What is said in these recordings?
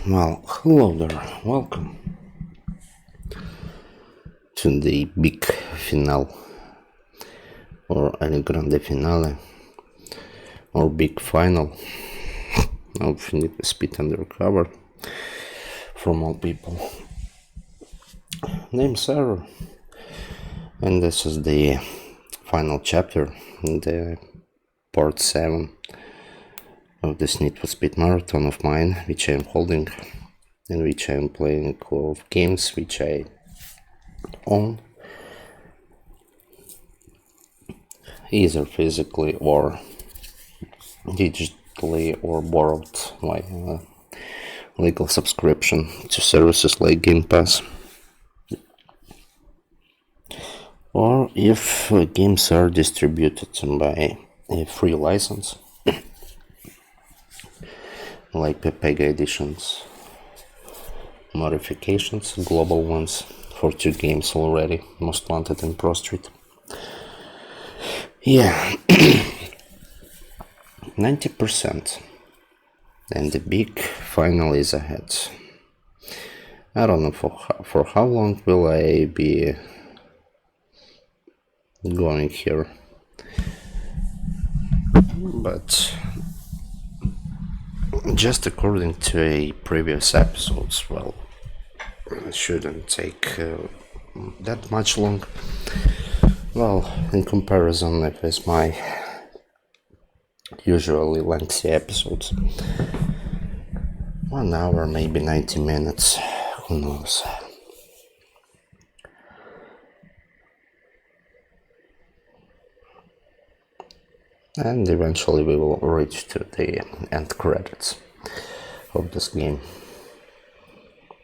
Well, hello there, welcome to the big finale, or any grande finale, or big final of Need for Speed Undercover from all people. Name's Sarah, and this is the final chapter, the part 7 of this Need for Speed marathon of mine, which I am holding, in which I am playing of games which I own, either physically or digitally, or borrowed via legal subscription to services like Game Pass, or if games are distributed by a free license like Pepega editions, modifications, global ones for 2 games already, Most Wanted and Pro Street. Yeah, 90%, and the big final is ahead. I don't know for how long will I be going here, but just according to a previous episodes, well, it shouldn't take that much long. Well, in comparison with my usually lengthy episodes, 1 hour, maybe 90 minutes, who knows. And eventually we will reach to the end credits of this game.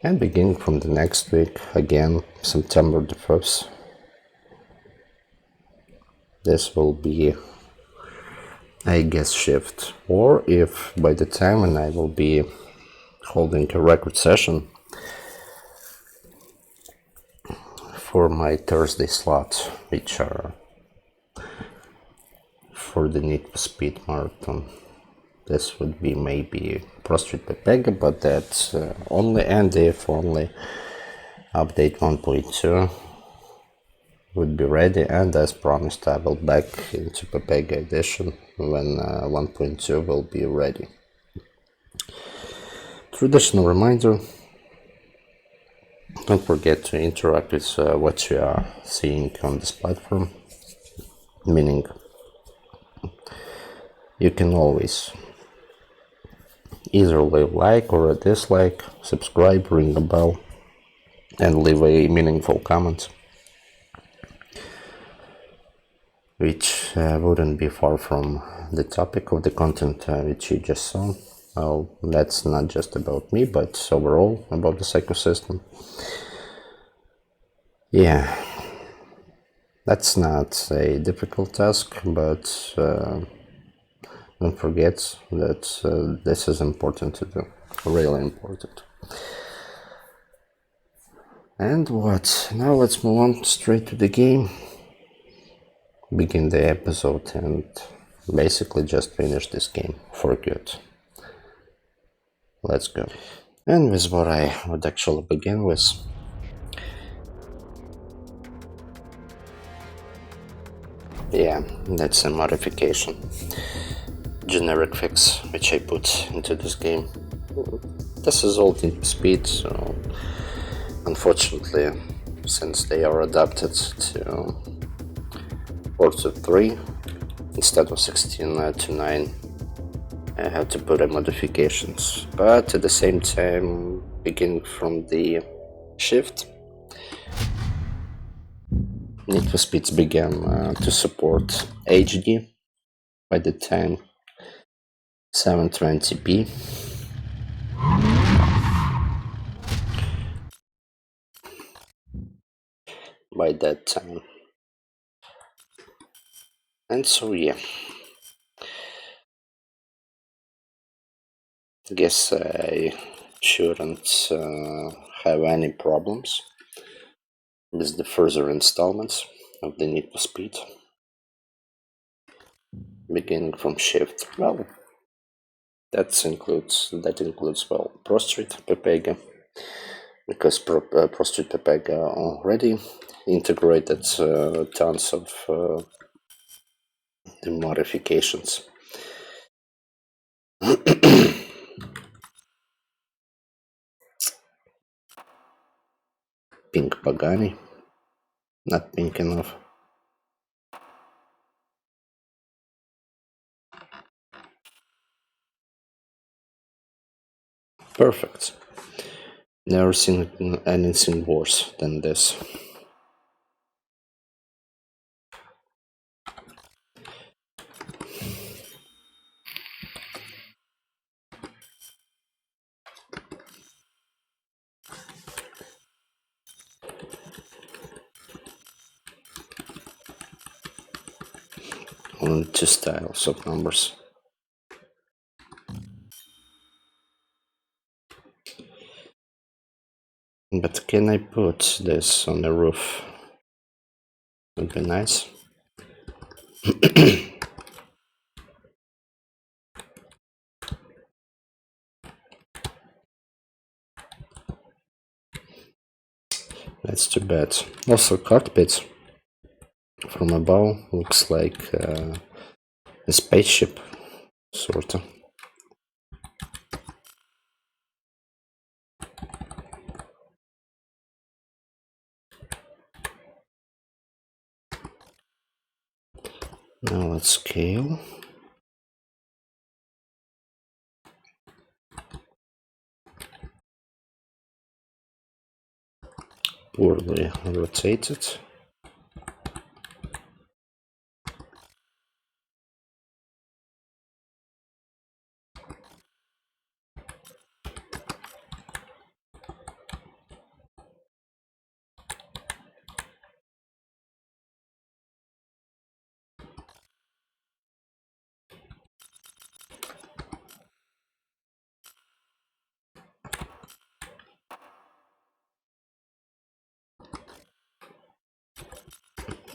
And beginning from the next week, again, September the 1st, this will be a guest shift. Or if by the time when I will be holding a record session for my Thursday slot, which are for the Need for Speed marathon, this would be maybe Pro Street Pepega, but that's only, and if only update 1.2 would be ready, and as promised I will back into Pepega edition when 1.2 will be ready. Traditional reminder, don't forget to interact with what you are seeing on this platform, meaning you can always either leave a like or a dislike, subscribe, ring a bell, and leave a meaningful comment, which wouldn't be far from the topic of the content which you just saw. Well, that's not just about me, but overall about this ecosystem. Yeah, that's not a difficult task, but don't forget that this is important to do, really important. And what? Now let's move on straight to the game, begin the episode, and basically just finish this game for good. Let's go. And with what I would actually begin with. Yeah, that's a modification. Generic fix which I put into this game. This is all Need for Speed, so unfortunately, since they are adapted to ports of 3 instead of 16 to 9, I have to put in modifications. But at the same time, beginning from the shift, Need for Speeds began to support HD by the time 720p. By that time. And so yeah, guess I shouldn't have any problems with the further installments of the Need for Speed. Beginning from shift, well, That includes well prostrate Pepega, because prostrate Pepega already integrated tons of the modifications. Pink Pagani, not pink enough. Perfect. Never seen anything worse than this. Only two styles of numbers. But can I put this on the roof? Would be nice. That's too bad. Also, cockpit from above looks like a spaceship, sorta. Now let's scale. Poorly rotated.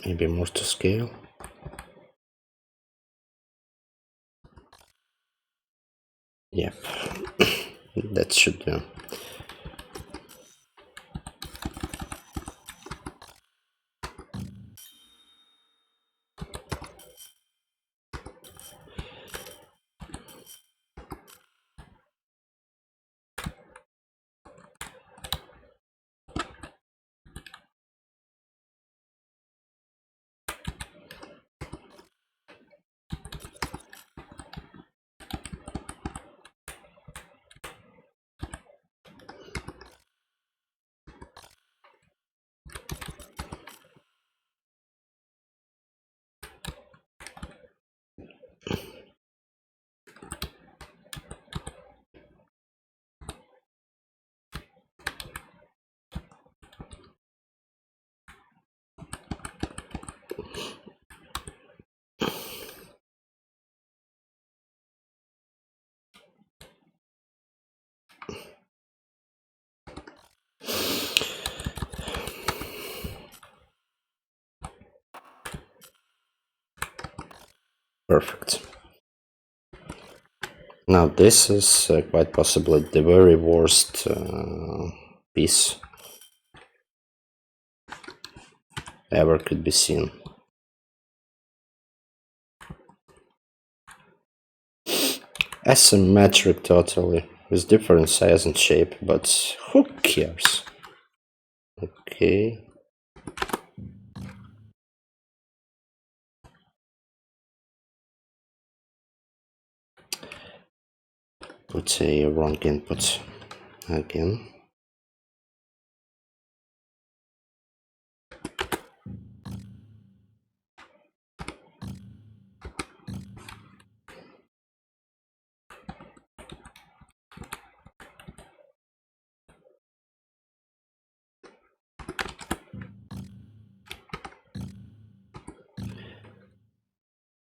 Maybe more to scale. Yep, that should do. Perfect. Now this is quite possibly the very worst piece ever could be seen. Asymmetric totally, with different size and shape, but who cares? Okay. Put a wrong input again.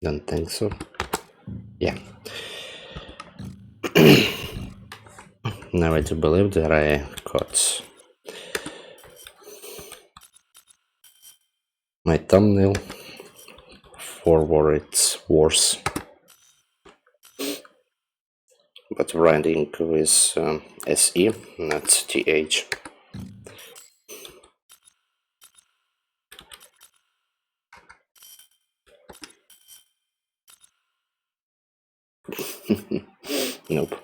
Don't think so. Yeah. Now I do believe that I caught my thumbnail for what it's worth. but writing with SE, not TH. Nope.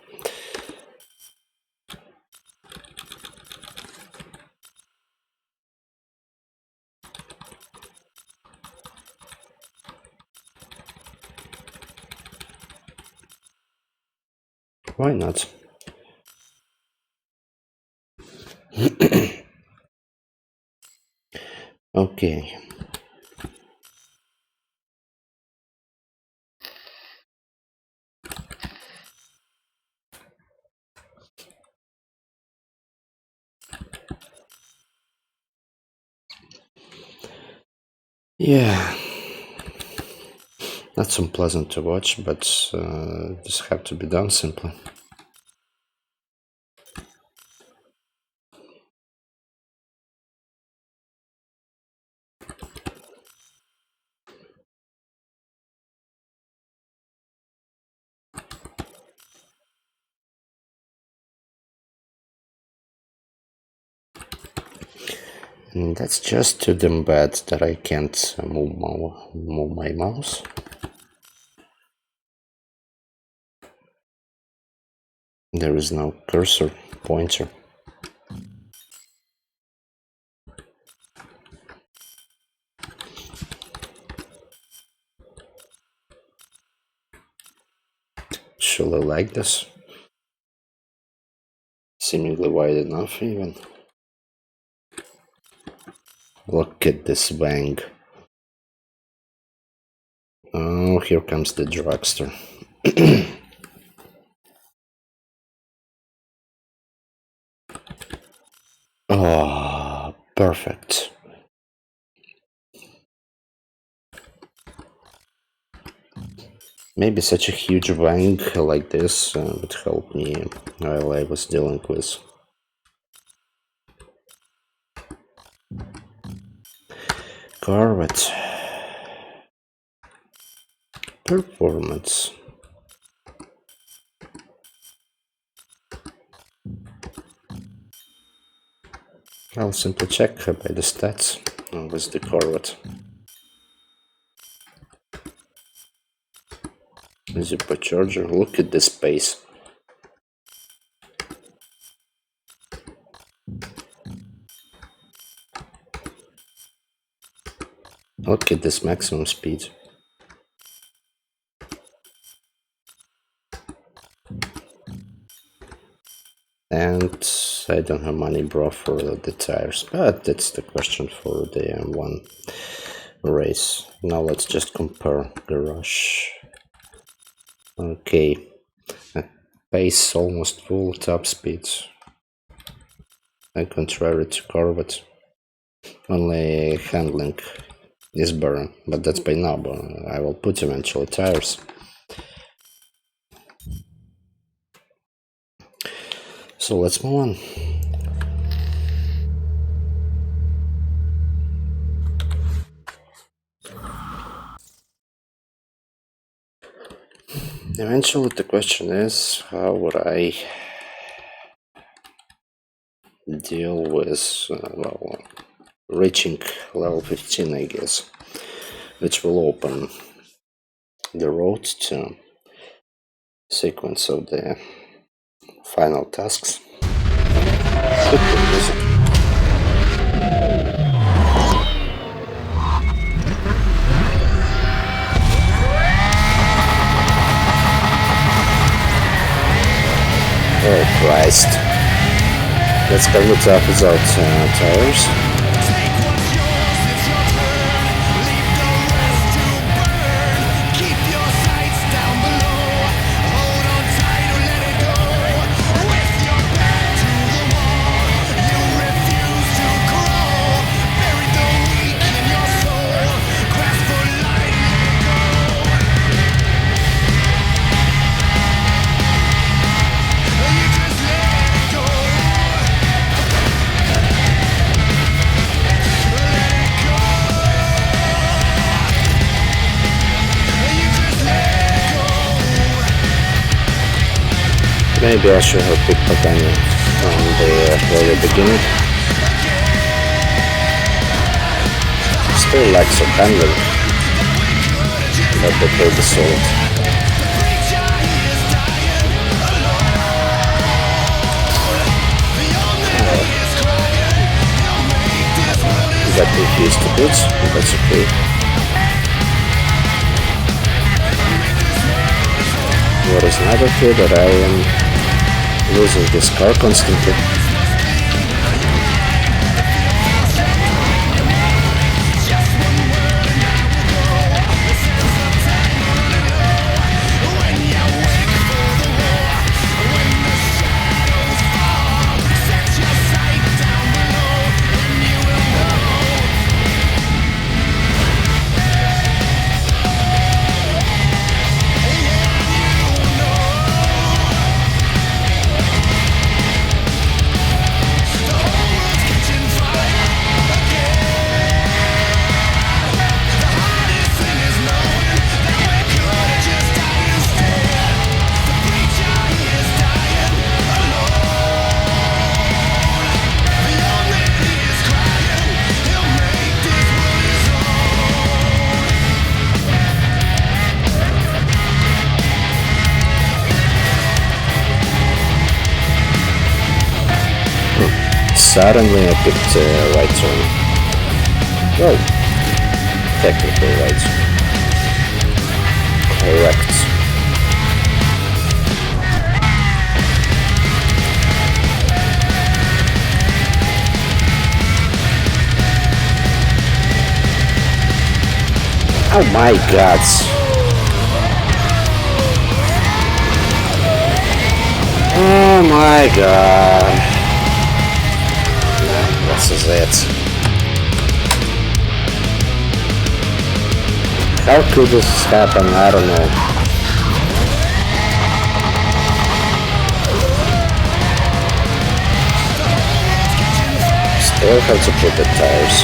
Why not? Okay. Yeah. Not so pleasant to watch, but this have to be done simply. And that's just too damn bad that I can't move my mouse. There is no cursor pointer. Should I like this? Seemingly wide enough even. Look at this wang. Oh, here comes the dragster. Oh, perfect. Maybe such a huge wang like this would help me while I was dealing with Corvette. Performance. I'll simply check by the stats with the Corvette. Supercharger, look at this space. Look at this maximum speed. And I don't have money, bro, for the tires, but that's the question for the one race. Now let's just compare garage. Okay, pace almost full, top speed. And contrary to Corvette, only handling is better, but that's by now. But I will put eventually tires. So let's move on. Eventually the question is, how would I deal with well, reaching level 15, I guess, which will open the road to sequence of the final tasks. Super music. Oh Christ. Let's go look up without tires. Maybe I should have picked Pagani from the very beginning. Still lacks a handling, but the build is solid. Got confused a bit, but that's okay. What is another here that I am losing this car constantly. Suddenly I picked right turn. Well, technically right. Correct. Oh my god. Oh my god. This is it. How could this happen? I don't know. Still have to put the tires.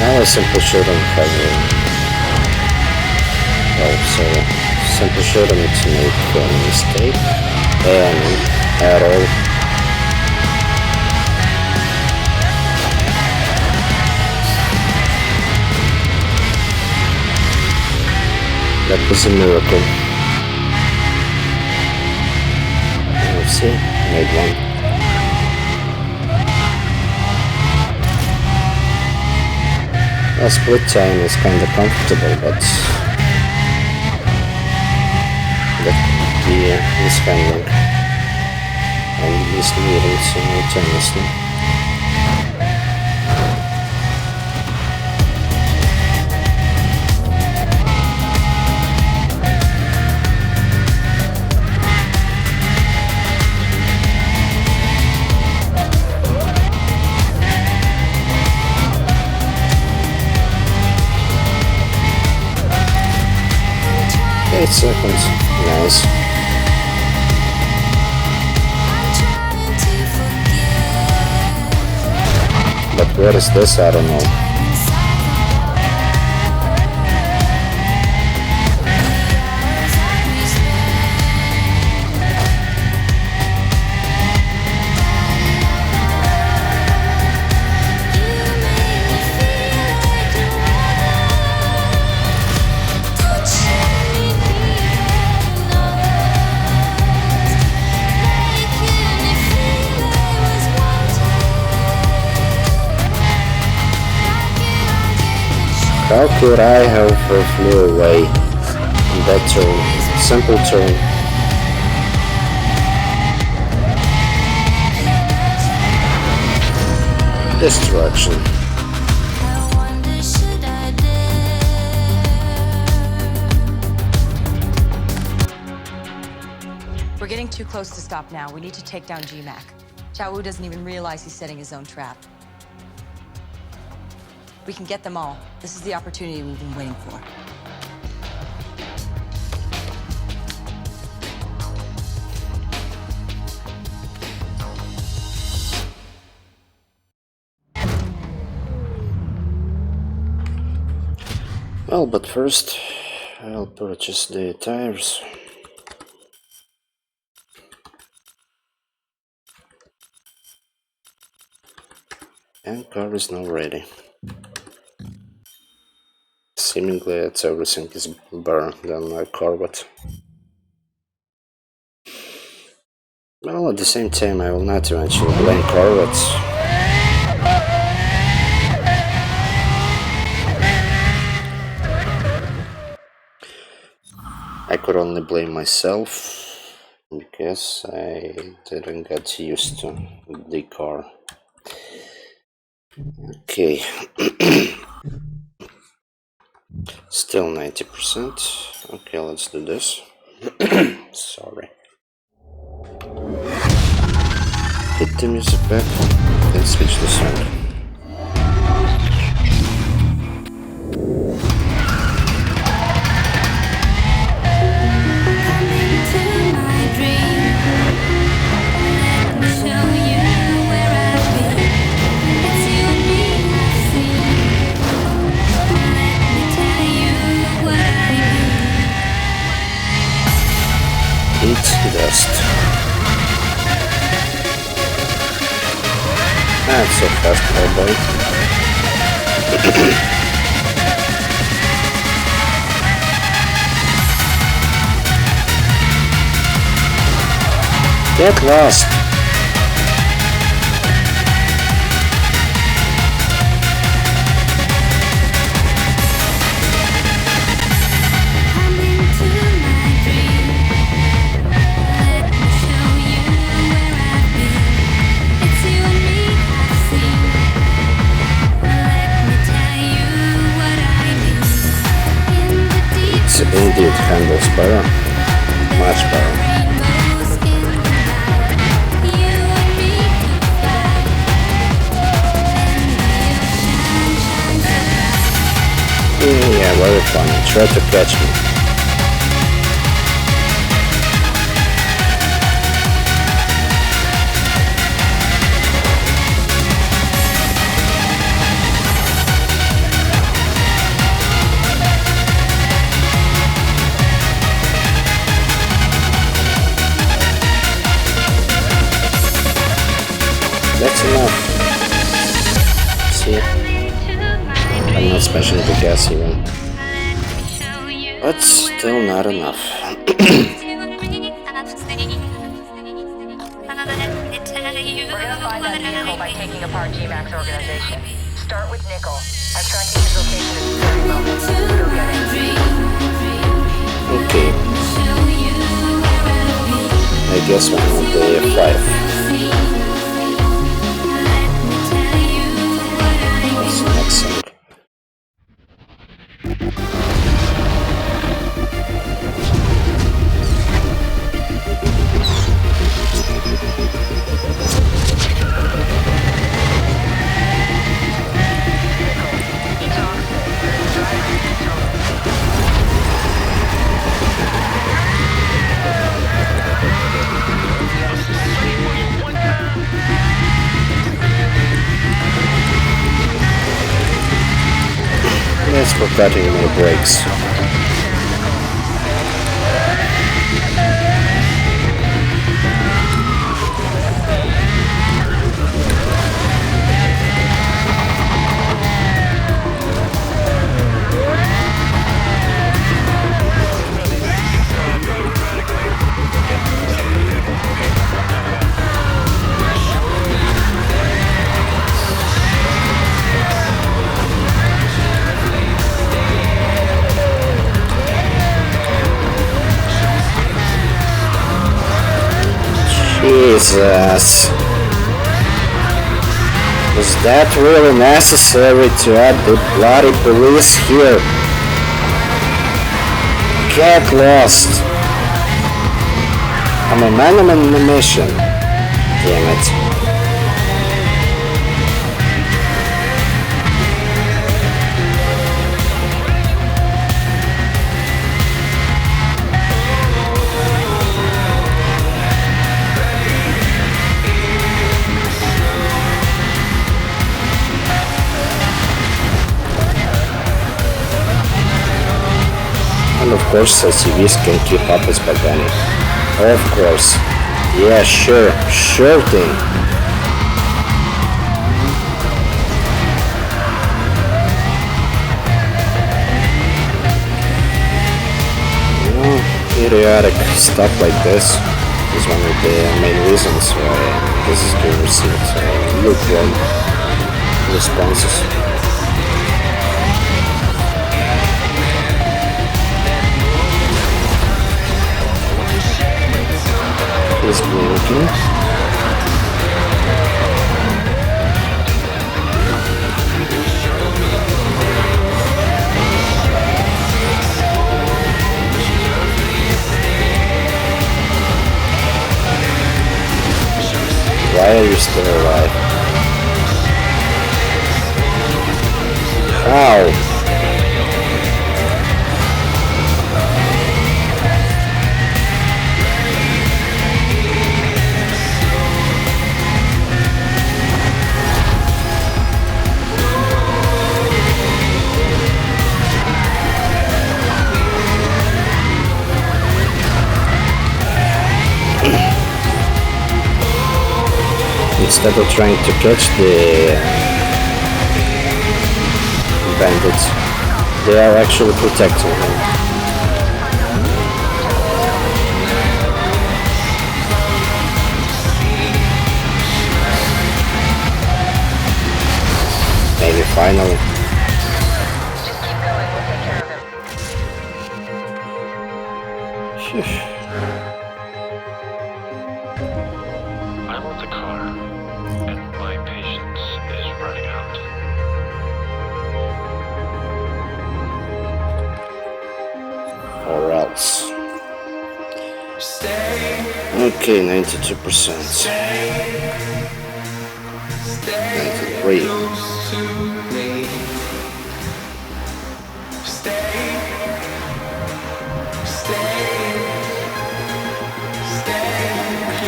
Now I simply shouldn't have simply shouldn't make any mistake at all. That was a miracle. Let's see, made one. A split time is kinda comfortable, but the mishandling and misleading simultaneously. Seconds. Nice. But where is this? I don't know. How could I have flew away in that turn? Simple turn. Destruction. too close to stop now. We need to take down GMAC. Chao doesn't even realize he's setting his own trap. We can get them all. This is the opportunity we've been waiting for. Well, but first I'll purchase the tires. And car is now ready. Seemingly it's everything is better than my Corvette. Well, at the same time I will not eventually blame Corvettes. I could only blame myself because I didn't get used to the car. Okay. Still 90%. Okay, let's do this. Sorry. Hit the music back, then switch the song. Dust. That's so fast, boy. Get lost. Indeed, handles better, much better. Yeah, very funny. Try to catch me. That's enough. See, I'm not smashing the gas even, but still not enough. We're gonna find that vehicle by taking apart GMAC's organization. Start with Nickel. I'm tracking his location at this very moment. Go get it. Okay. I guess I'm on day 5. Next song. Let's for cutting my brakes. Jesus. Was that really necessary to add the bloody police here? Get lost. I'm a man on a mission. Damn it. And of course, SUVs can keep up with Pagani. Of course. Yeah, sure thing. You know, periodic stuff like this is one of the main reasons why this is being received lukewarm responses. Is blinking. Why are you still alive? Ow! Instead of trying to catch the bandits, they are actually protecting him. Maybe finally. Just keep going, we'll take care of him. Phew. I want the car, and my patience is running out. Or else. Okay, 92%. 93.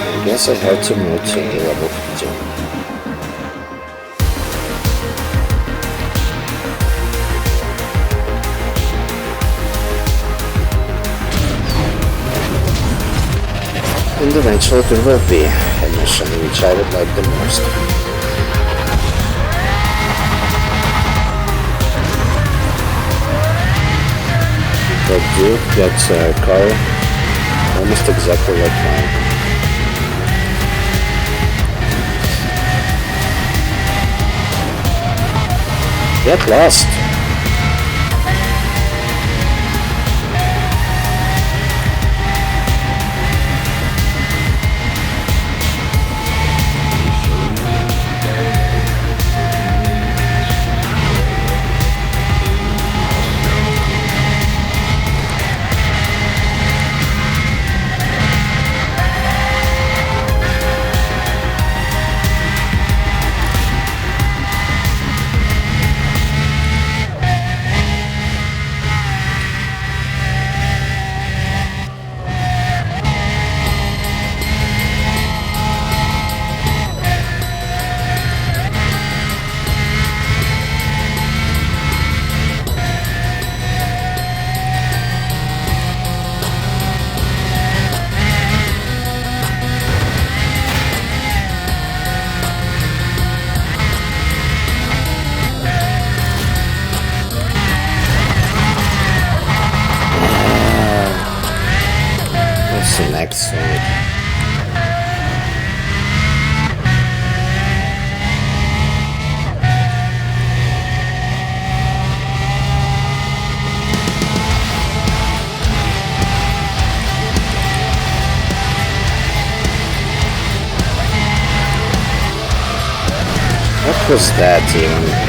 I guess I have to move to the level 15. And eventually there will be a mission which I would like the most. That dude gets a car almost exactly like mine. Get lost! What's the next thing? What was that even?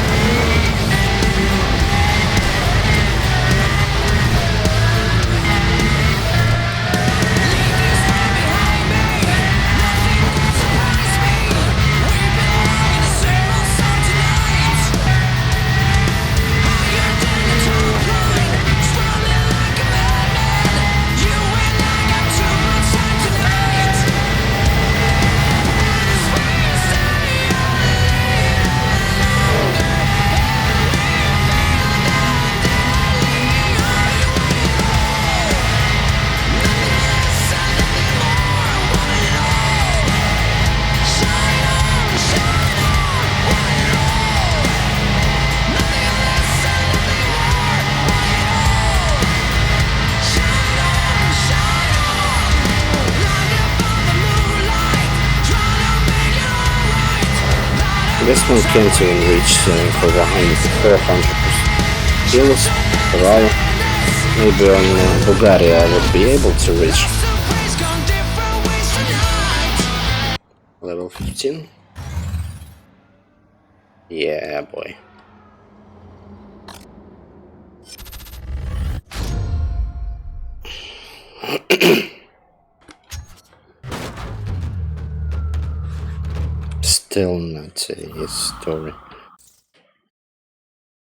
This one can't even reach for 400 kills per hour. Maybe on Bulgaria I would be able to reach level 15. Yeah, boy. Still not a story.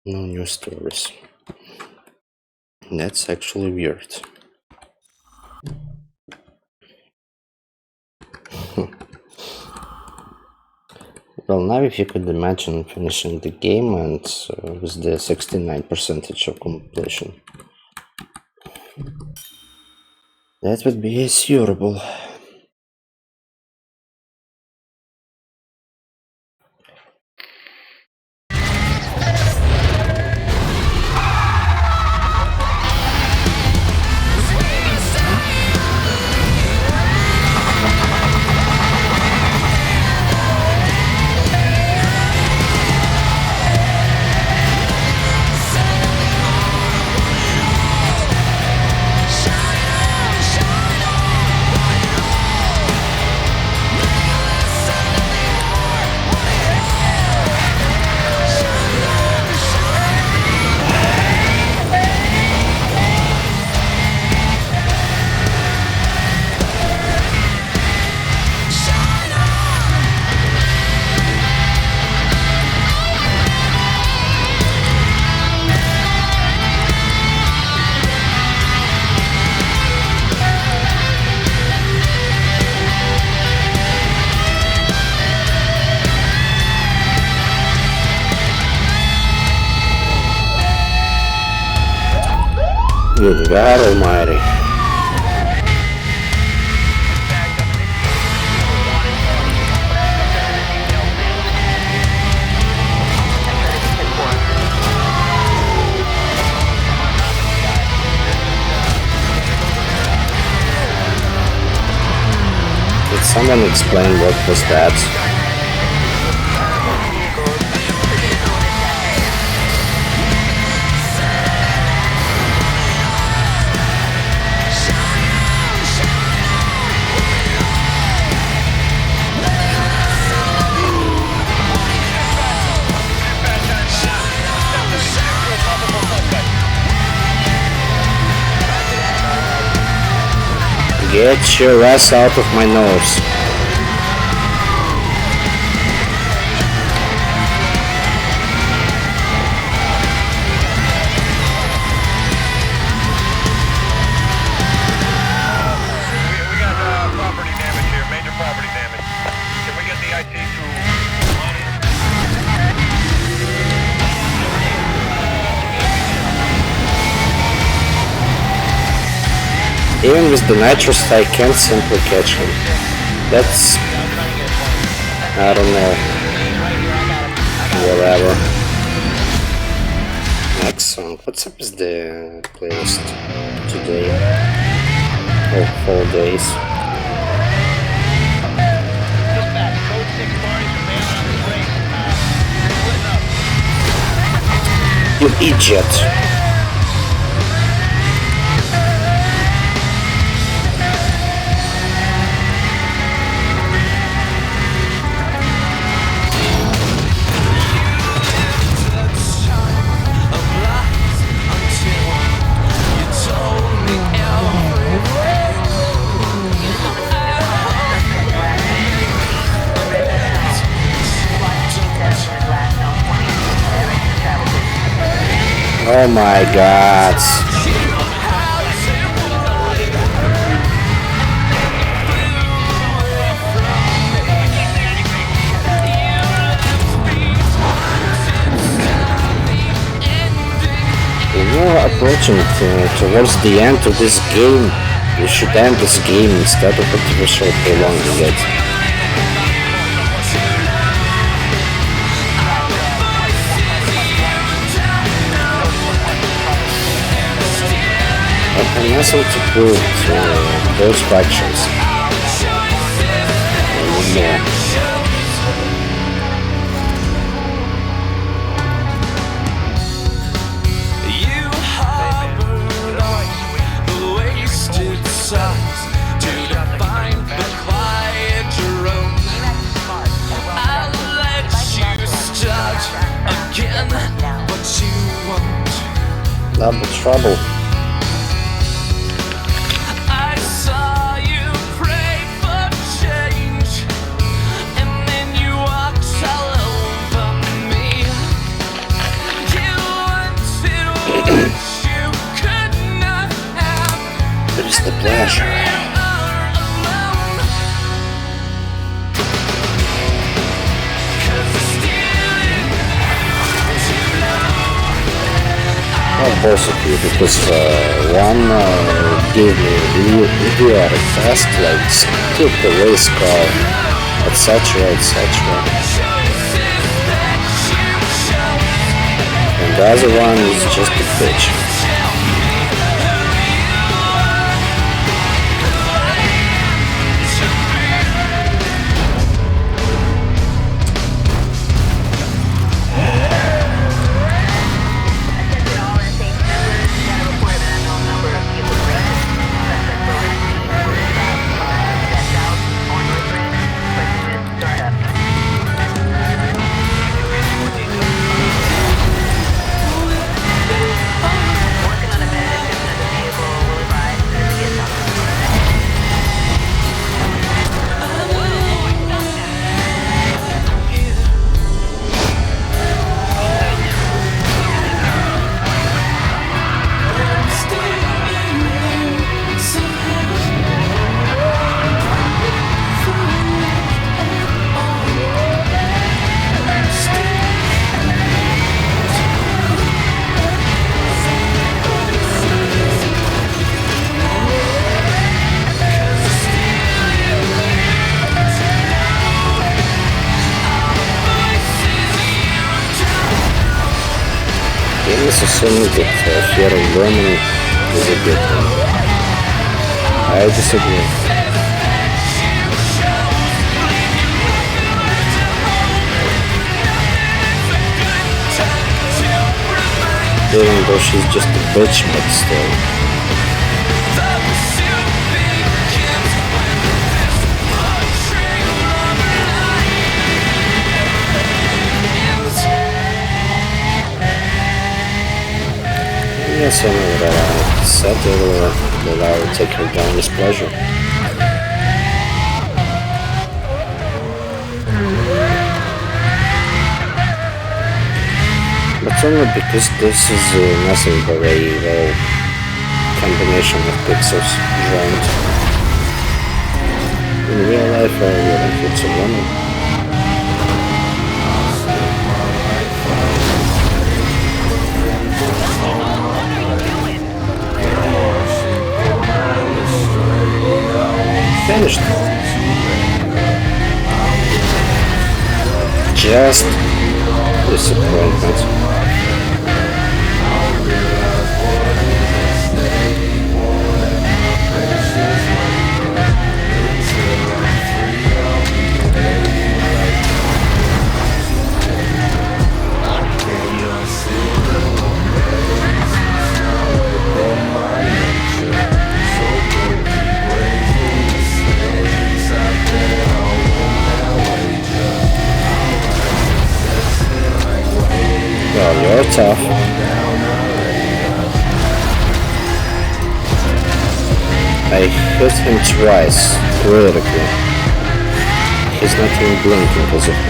No new stories. That's actually weird. Well, now if you could imagine finishing the game and with the 69% of completion. That would be assurable. Good God Almighty. Did someone explain what was that? Get your ass out of my nose. We got property damage here, major property damage. Can we get the IT to monitor? Even with the nitrous, I can't simply catch him. That's... I don't know. Whatever. Next song. What's up with the playlist today? Oh, 4 days. You idiot! Oh my god. When you're approaching towards the end of this game, you should end this game instead of artificially prolonging it. I have nothing to prove to those factions anymore. Double trouble. I saw you pray for change, and then you walked all over me. You wanted what you could not have. But it's the pleasure. Well, both of you, because one gave me here request, like skip the race car, etc, etc. And the other one is just a bitch. Let's assume that fear of learning is a good one. I disagree. Even though she's just a bitch, but still. Yes, I know that I said earlier that I would take her down with pleasure. But only because this is nothing but a combination of pixels joined. In real life, I wouldn't hit a woman. Finished. Just disappointment. Well, you're tough. I hit him twice, critically. He's not even blinking because of me.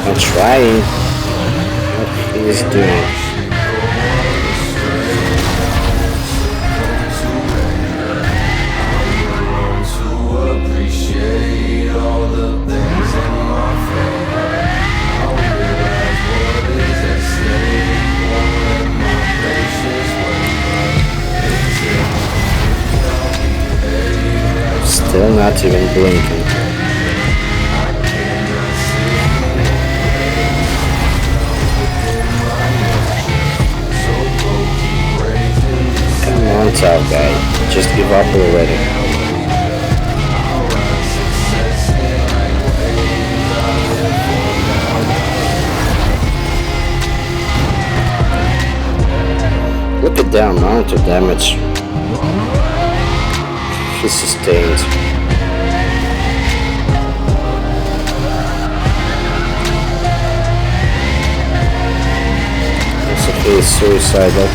I'm trying. What he is doing. Still not even blinking. Come on, tough guy. Just give up already. the amount of damage he sustained. Also, he is suicidal.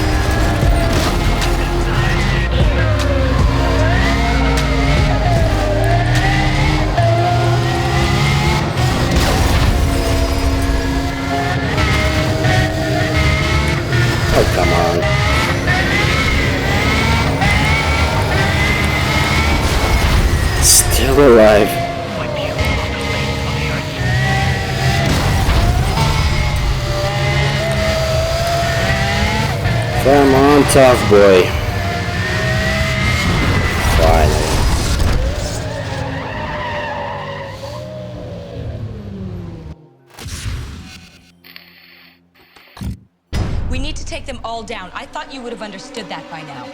Oh, come on. Still alive. Come on, tough boy. Finally. We need to take them all down. I thought you would have understood that by now.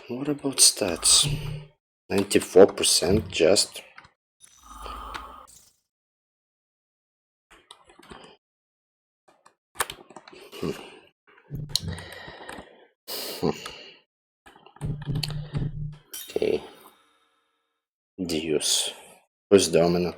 What about stats? 94% just. Okay. Deuce. Who's domino?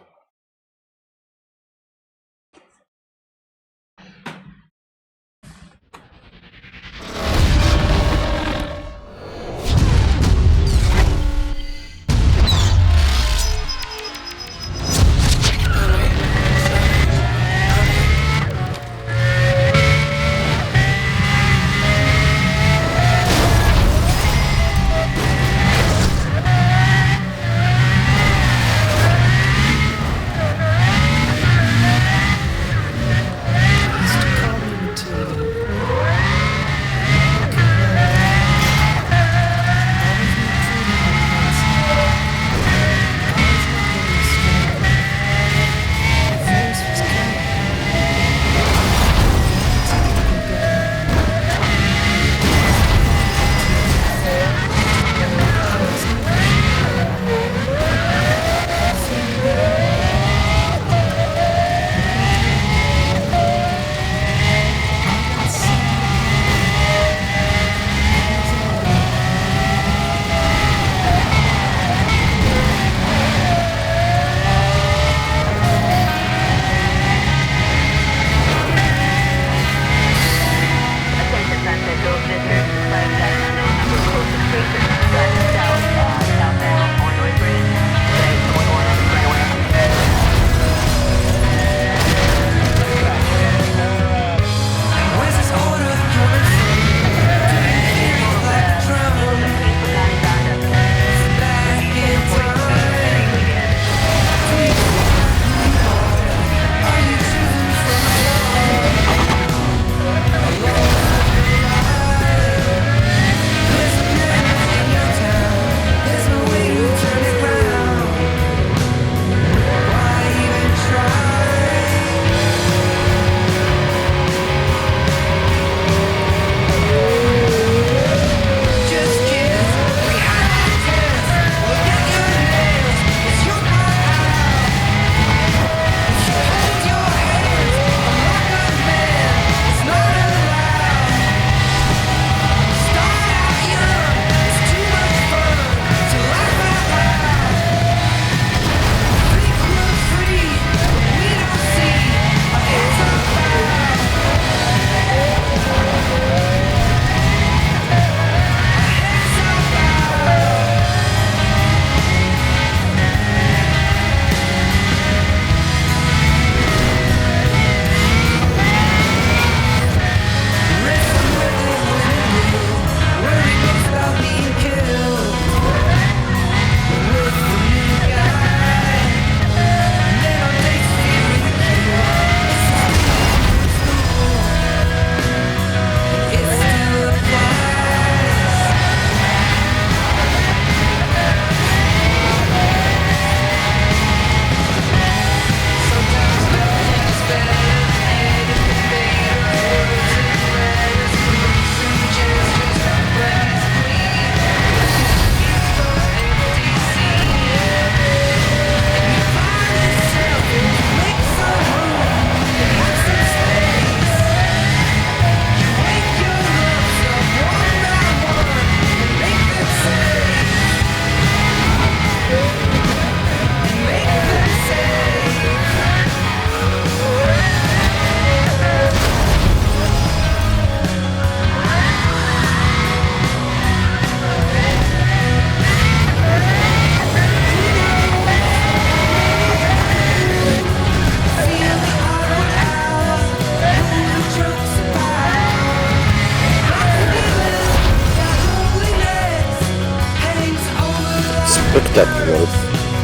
Spectacular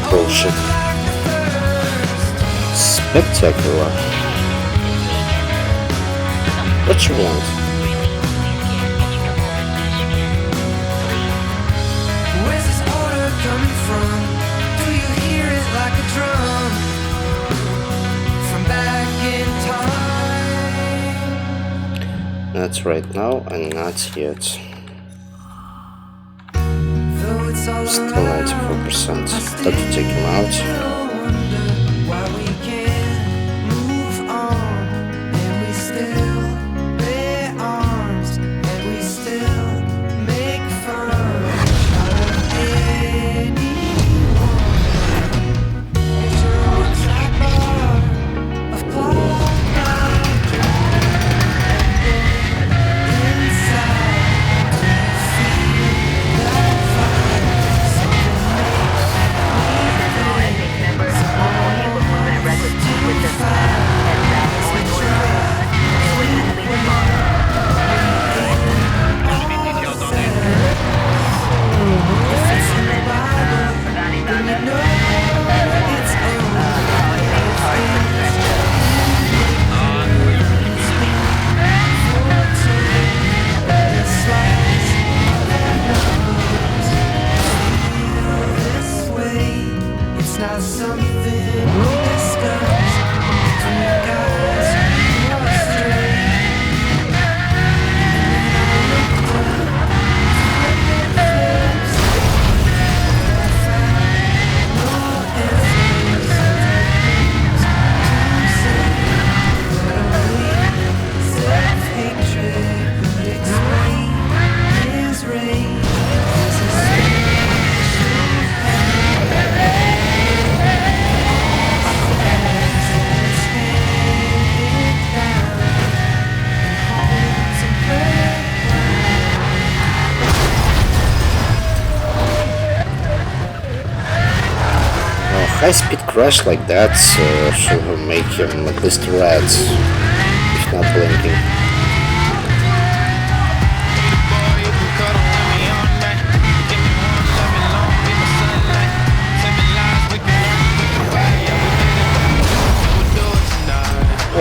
bullshit. Spectacular. What you want? Where's this order coming from? Do you hear it like a drum? From back in time. Not right now and not yet. Though it's all Still around, 94%. Got to take him out. wonder why we can't move on, and we still bear arms, and we still make fun out of anyone. Picture on top of cloud inside. Do you feel that fire? It's not something we discuss between guys who are straight. Self-hatred could explain his rage. High-speed crash like that should make him at least red, if not blinking.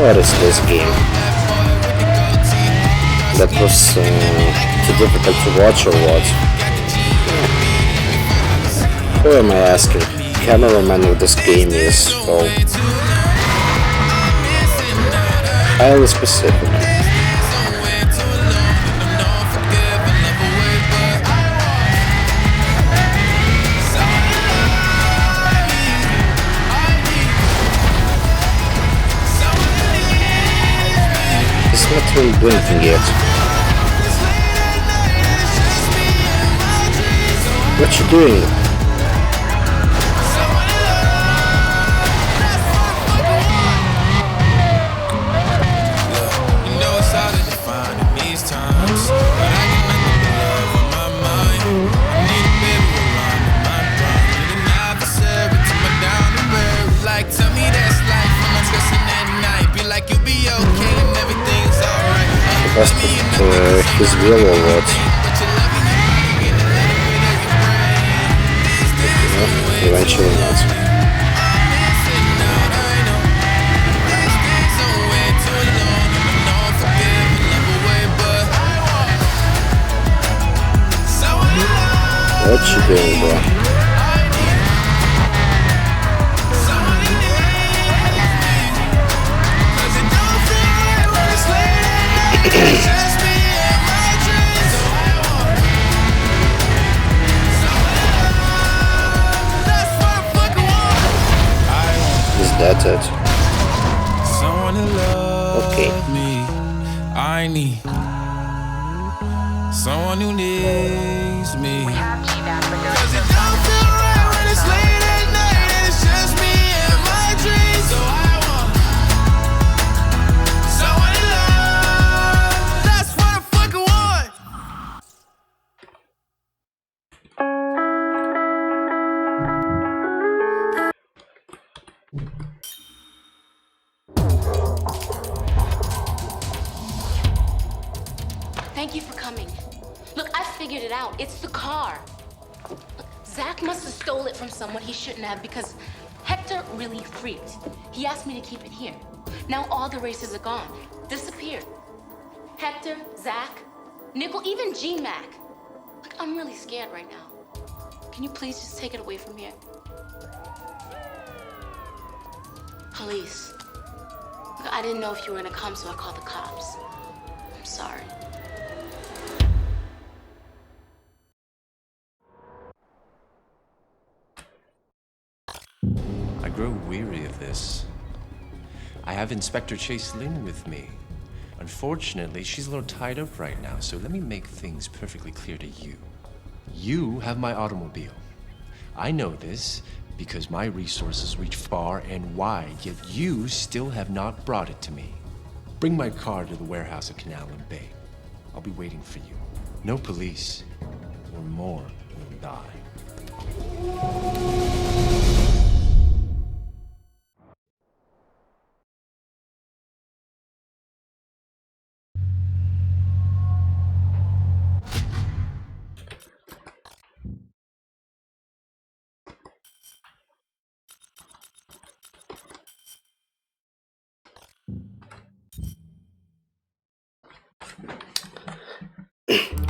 What is this game? That was too difficult to watch or what? Who am I asking? Cameraman of this game is, well, highly specific. It's not really blinking yet. What you doing? Busted his wheel or what? No, eventually not. What you doing, bro? That's it. Okay. I need someone who needs me. We have GMAC, but there is Cause it don't feel right when it's late at night and it's just me and my dreams. So I want someone to love. That's what I fucking want. Thank you for coming. Look, I figured it out. It's the car. Zach must have stole it from someone he shouldn't have because Hector really freaked. He asked me to keep it here. Now all the races are gone. Disappeared. Hector, Zach, Nickel, even G-Mac. Look, I'm really scared right now. Can you please just take it away from here? Police. Look, I didn't know if you were gonna come, so I called the cops. I'm sorry. I grow weary of this. I have Inspector Chase Lynn with me. Unfortunately, she's a little tied up right now, so let me make things perfectly clear to you. You have my automobile. I know this because my resources reach far and wide, yet you still have not brought it to me. Bring my car to the warehouse at Canal and Bay. I'll be waiting for you. No police, or more will die.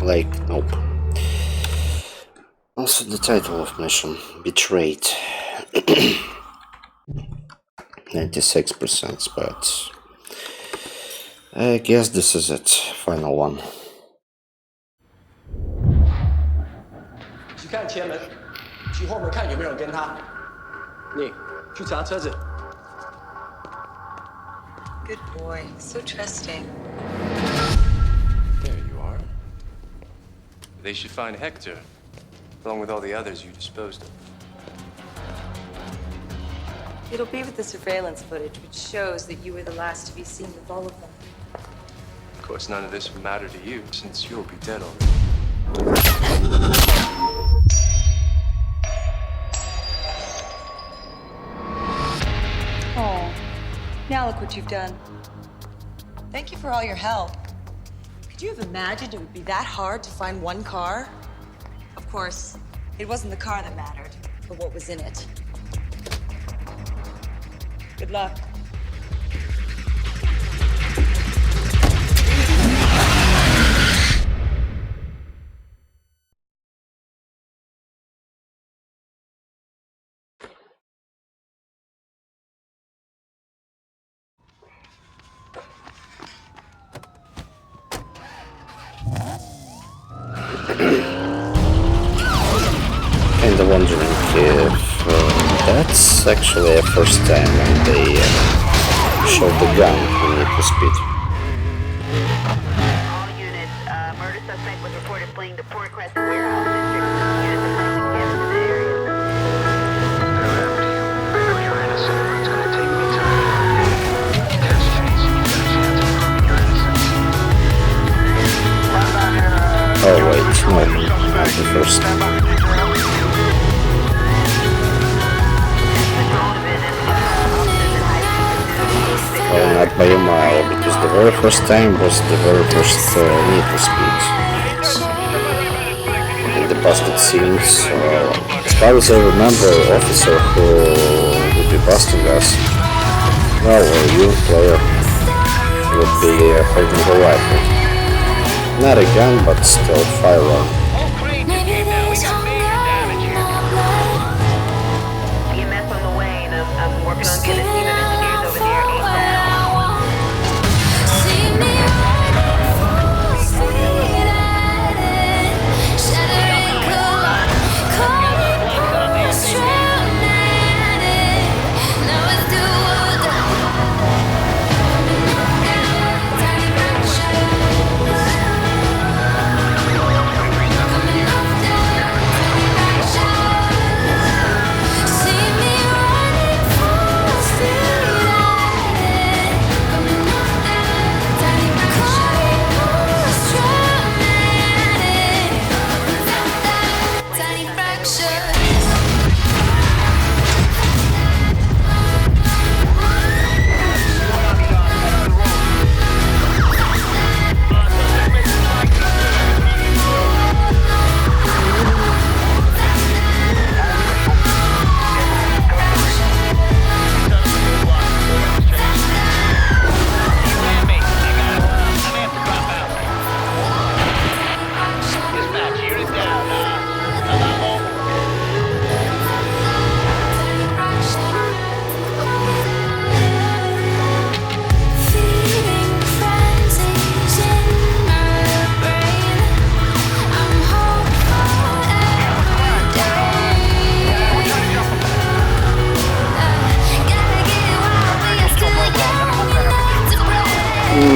Like, nope. Also, the title of mission, Betrayed. 96%, but I guess this is it. Final one. 去看前门，去后门看有没有人跟他。你去查车子。 Good boy. So trusting. There you are. They should find Hector, along with all the others you disposed of. It'll be with the surveillance footage, which shows that you were the last to be seen with all of them. Of course, none of this will matter to you, since you'll be dead already. Oh, now look what you've done. Thank you for all your help. Could you have imagined it would be that hard to find one car? Of course, it wasn't the car that mattered, but what was in it. Good luck. Kinda wondering if that's actually a first time when they showed the gun in Need for Speed. All units, murder suspect was reported fleeing the Port Crescent warehouse district. Units are placing cameras in the area. I know you're innocent, but it's gonna take me time. Test Chase, you got a chance of proving your innocence. Oh wait, no, not the first. Well, not by a mile, because the very first time was the very first Need for Speed. In the busted scenes, as far as I remember, officer who would be busting us, well, or you, player, would be holding the rifle. Not a gun, but still firearm. EMS on the way, and I'm working on getting a team of engineers over there ASAP.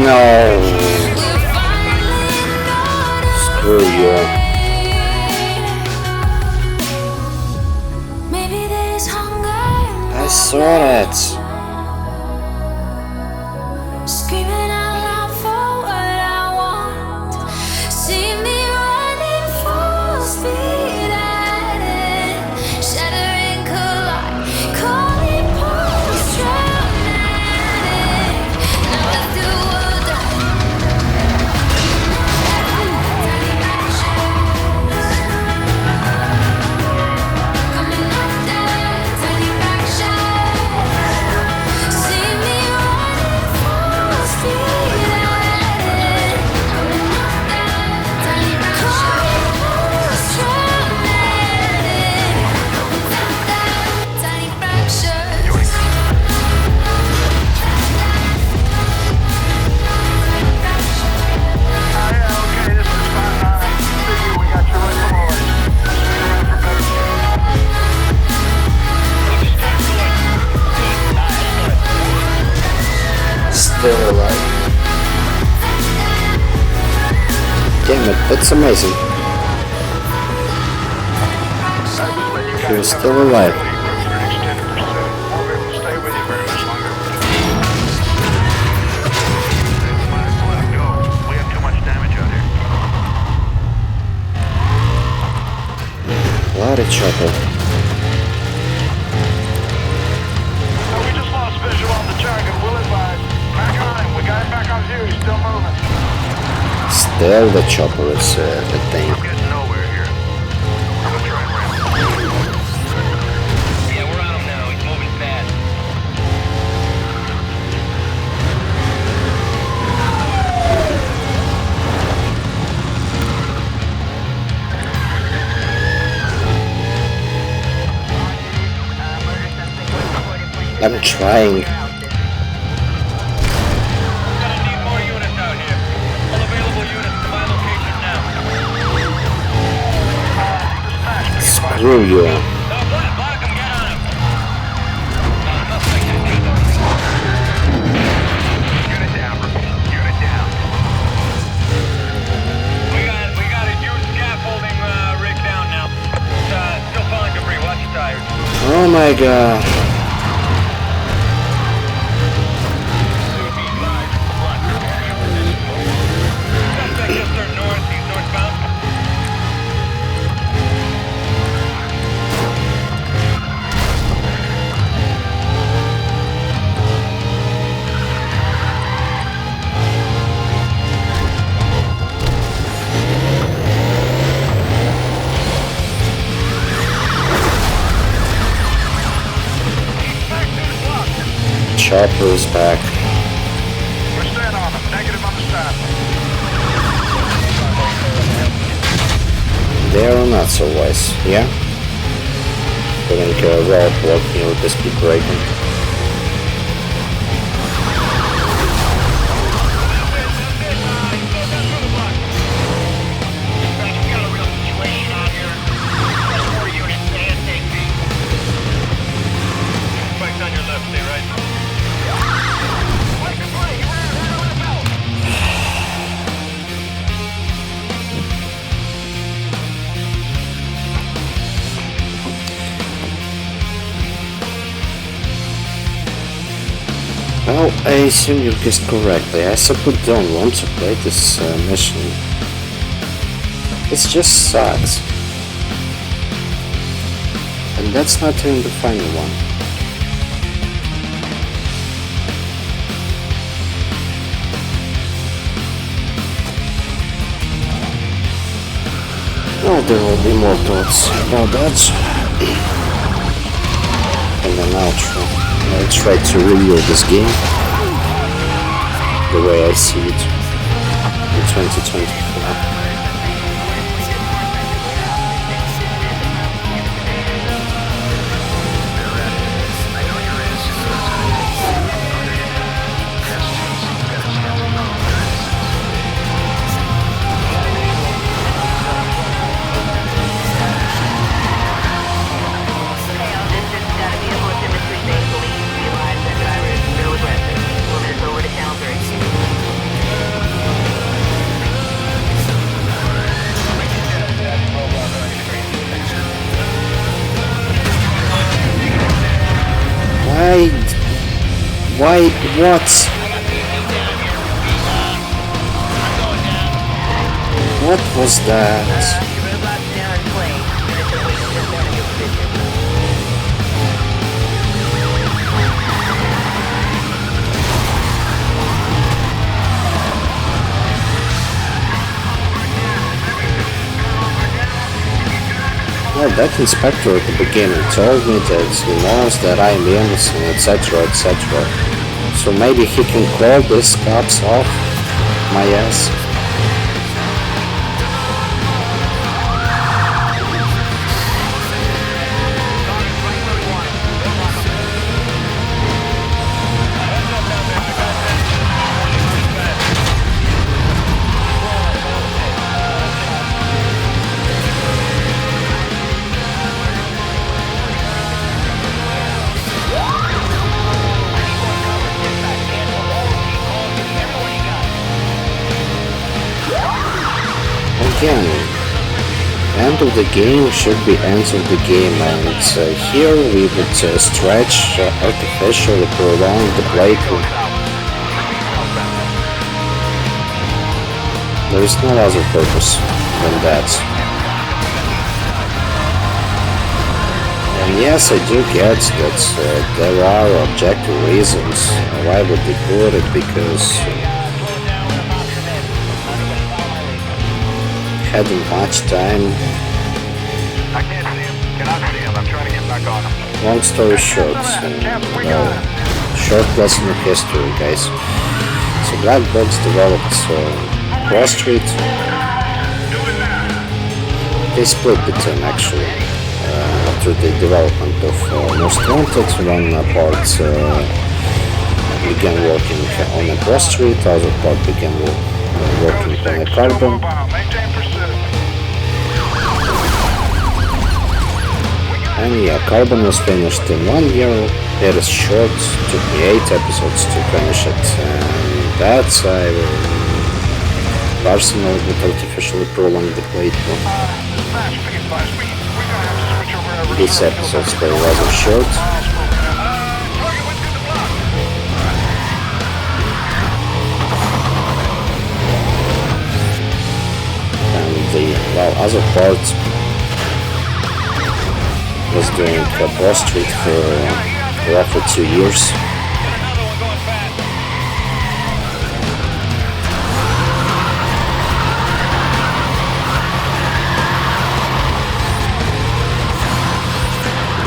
No. Screw you. I saw that. Still alive. Damn it, that's amazing. You're still alive. A lot of trouble. We just lost visual on the target. We'll advise. Back on him. We got him back on view. He's still moving. Still the chopper is the thing. I'm getting nowhere here. We'll try and ramp. Yeah, we're on him now. He's moving fast. I'm trying. Gonna need more units out here. All available units to my location now. Screw you. Black him, get on him. Unit down, unit down. We got a huge scaffolding rig down now. Still falling debris. Watch your tires. Oh my god. Chopper's back. We're staying on them. Negative on the stop. They are not so wise, yeah? Putting a roadblock here with this keep breaking. Spike's on your left, stay right. Well, I assume you guessed correctly. I simply don't want to play this mission. It just sucks. And that's not even the final one. Well, there will be more thoughts about that. And an outro. I tried to review this game the way I see it in 2024. Why? What? What was that? Well, that inspector at the beginning told me that he knows that I am innocent, etc, etc. So maybe he can call these cops off my ass. Again, end of the game should be end of the game, and here we would stretch, artificially prolong the playthrough. There is no other purpose than that. And yes, I do get that there are objective reasons why would they put it, because having much time. I can't see him. Cannot see him. I'm trying to get back on him. Long story short, short lesson of history, guys. So Black Box developed Cross Street. They split the team actually after the development of Most Wanted. One part began working on a Cross Street, other part began working on a Carbon. And yeah, Carbon was finished in 1 year. It is short, took me 8 episodes to finish it, and that's why Arsenal would artificially prolong the playthrough. These episodes were rather short. And the other part was doing Cross Street for roughly 2 years.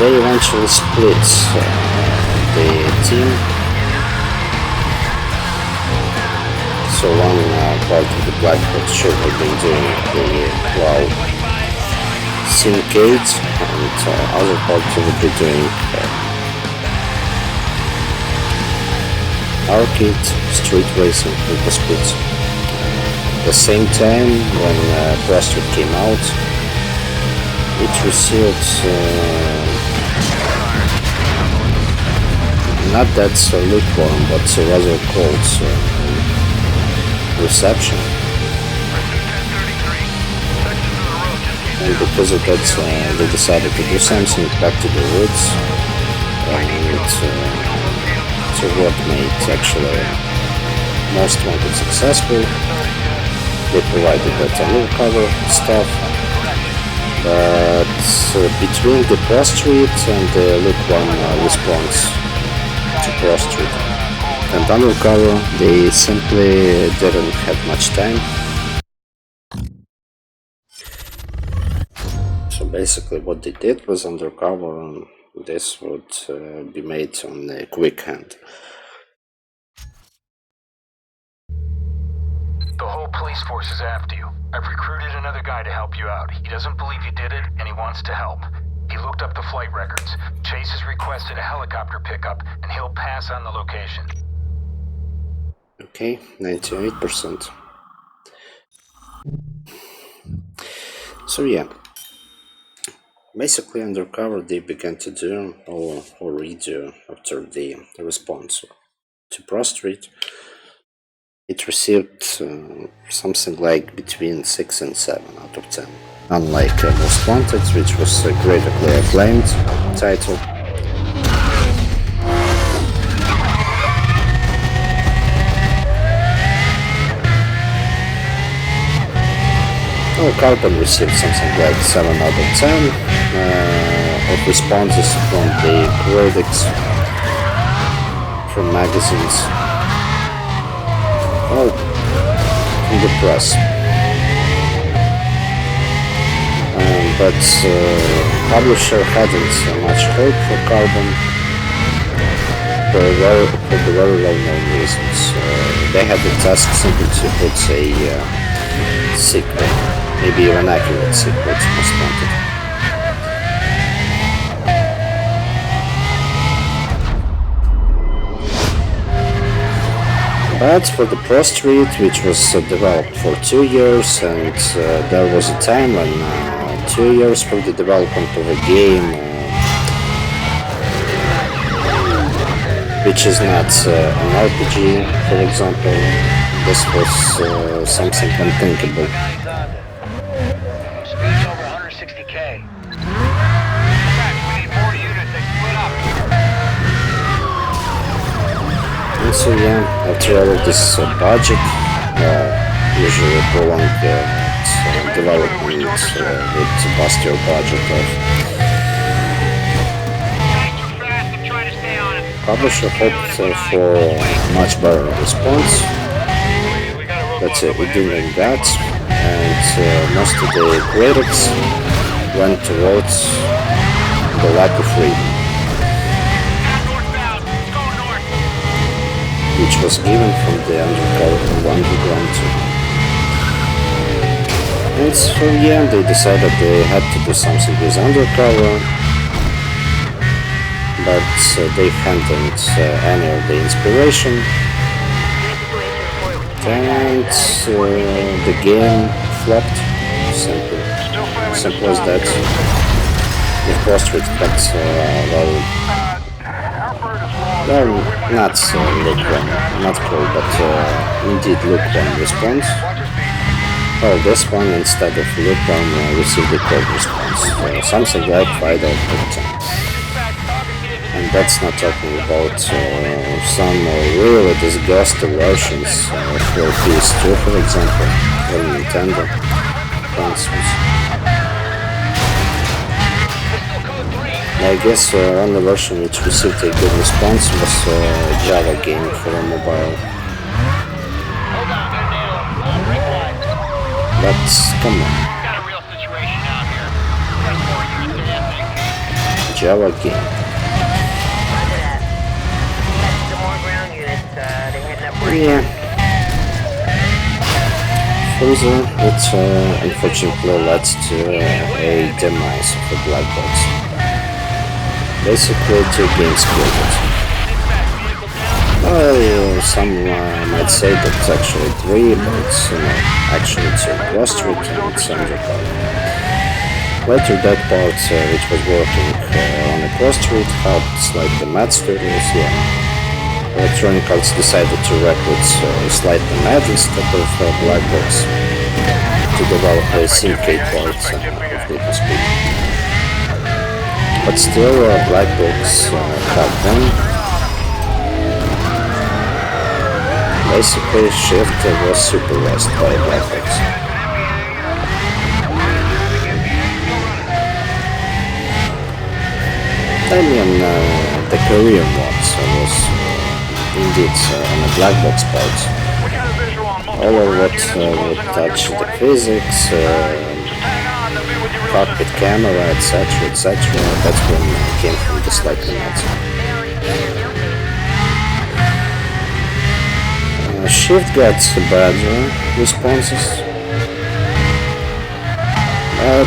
They eventually split the team. So one part of the Black Box should have been doing the Syndicate, and other parts will be doing arcade, street racing with the splits. At the same time, when Cross Street came out, it received not that lukewarm, but rather cold reception. And because of that, they decided to do something back to the roots, and to what made actually Most Wanted successful. They provided that undercover stuff, but between the Cross Street and the lukewarm response to Cross Street and undercover, they simply didn't have much time. So basically what they did was Undercover, and this would be made on a quick hand. The whole police force is after you. I've recruited another guy to help you out. He doesn't believe you did it, and he wants to help. He looked up the flight records. Chase has requested a helicopter pickup, and he'll pass on the location. Okay, 98%. So yeah. Basically, Undercover they began to do or redo after the response to Cross Street. It received something like between 6 and 7 out of 10. Unlike Most Wanted, which was a critically acclaimed title. Well, Carbon received something like 7 out of 10 of responses from the critics, from magazines, well, from the press. But publisher hadn't much hope for Carbon for the very well-known reasons. They had the task simply to put a sequel, maybe even accurate sequel to Most Wanted. But for the Pro Street, which was developed for 2 years, and there was a time when 2 years for the development of a game, which is not an RPG, for example, this was something unthinkable. Speed's over 160K. We need more units. They split up. And so yeah, after all of this budget, usually prolonged development with bust your budget of publisher hoped for much better response, but it didn't that, and most of the critics went towards the lack of freedom, which was given from the Undercover 1 to Grande 2. And so yeah, they decided they had to do something with Undercover, but they hadn't any of the inspiration, and the game flopped. Simple as that. The Pro-Street had well, not lukewarm, not cool, but indeed lukewarm response. Well, this one, instead of lukewarm, received a cold response, something like 5 out of 10. And that's not talking about some really disgusting versions for PS2, for example, or Nintendo, for instance. I guess only version which received a good response was a Java game for a mobile. But come on. Java game. Yeah. Further, it unfortunately led to a demise of the black box. Basically, 2 games created. Well, some might say that's actually 3, but actually 2. Pro-Street and Undercover. Later, that part, which was working on the Pro-Street, helped slightly Mad Studios, yeah. Electronic Arts decided to recruit slightly Mad instead of Black Box to develop a syndicate part of Need for Speed. But still, Black Box had them. Basically, Shift was supervised by Black Box. I mean, the career mods was indeed on the black box part. All of what would touch the physics, cockpit camera, etc., that's when it came from the slightly mods. Shift got bad responses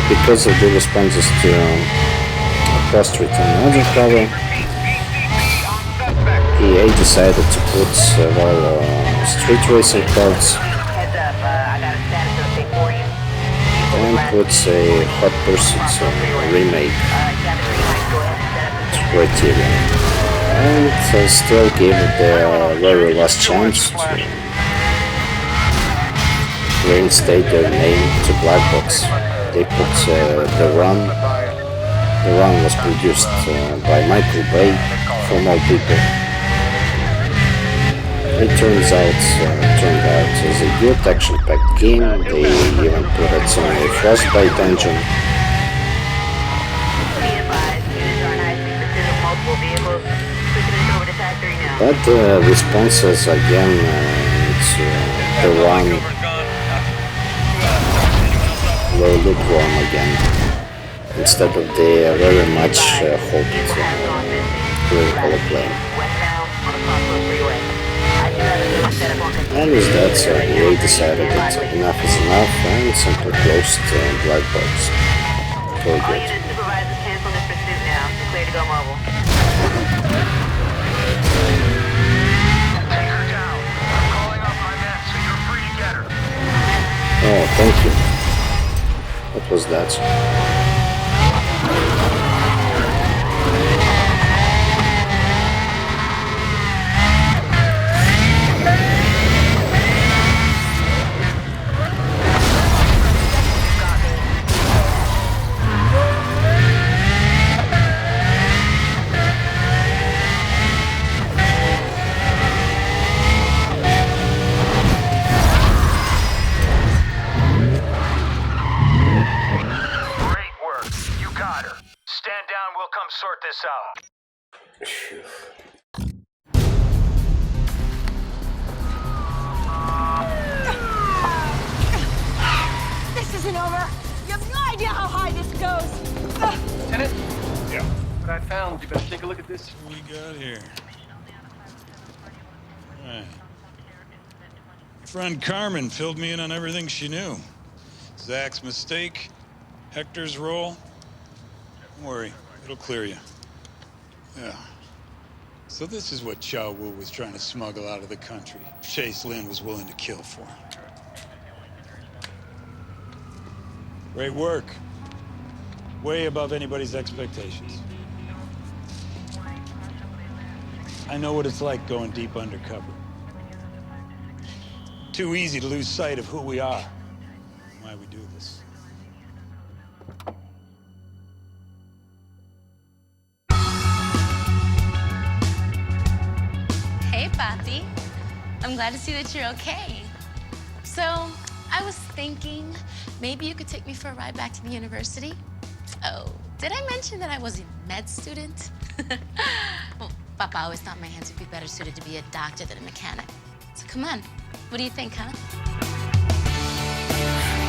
because of the responses to Pro-Street and Undercover. EA decided to put several street racing cards and put a Hot Pursuit remake criteria, and still gave it the very last chance to reinstate their name to Black Box. They put The Run. The Run was produced by Michael Bay, from all people. It turned out as a good action-packed game. They even put its own Frostbite engine. But the responses again to the one were lukewarm again, instead of the very much hoped critical acclaim. And with that, they decided that enough is enough and simply closed Black Box for good. Oh, thank you. What was that? Sort this out. This isn't over. You have no idea how high this goes. Lieutenant? Yeah. What I found, you better take a look at this. What we got here? Right. Friend Carmen filled me in on everything she knew. Zach's mistake, Hector's role. Don't worry, it'll clear you. Yeah. So this is what Chow Wu was trying to smuggle out of the country. Chase Lin was willing to kill for. Great work. Way above anybody's expectations. I know what it's like going deep undercover. Too easy to lose sight of who we are and why we do this. Hey, Papi. I'm glad to see that you're okay. So, I was thinking maybe you could take me for a ride back to the university. Oh, did I mention that I was a med student? Well, Papa always thought my hands would be better suited to be a doctor than a mechanic. So come on, what do you think, huh?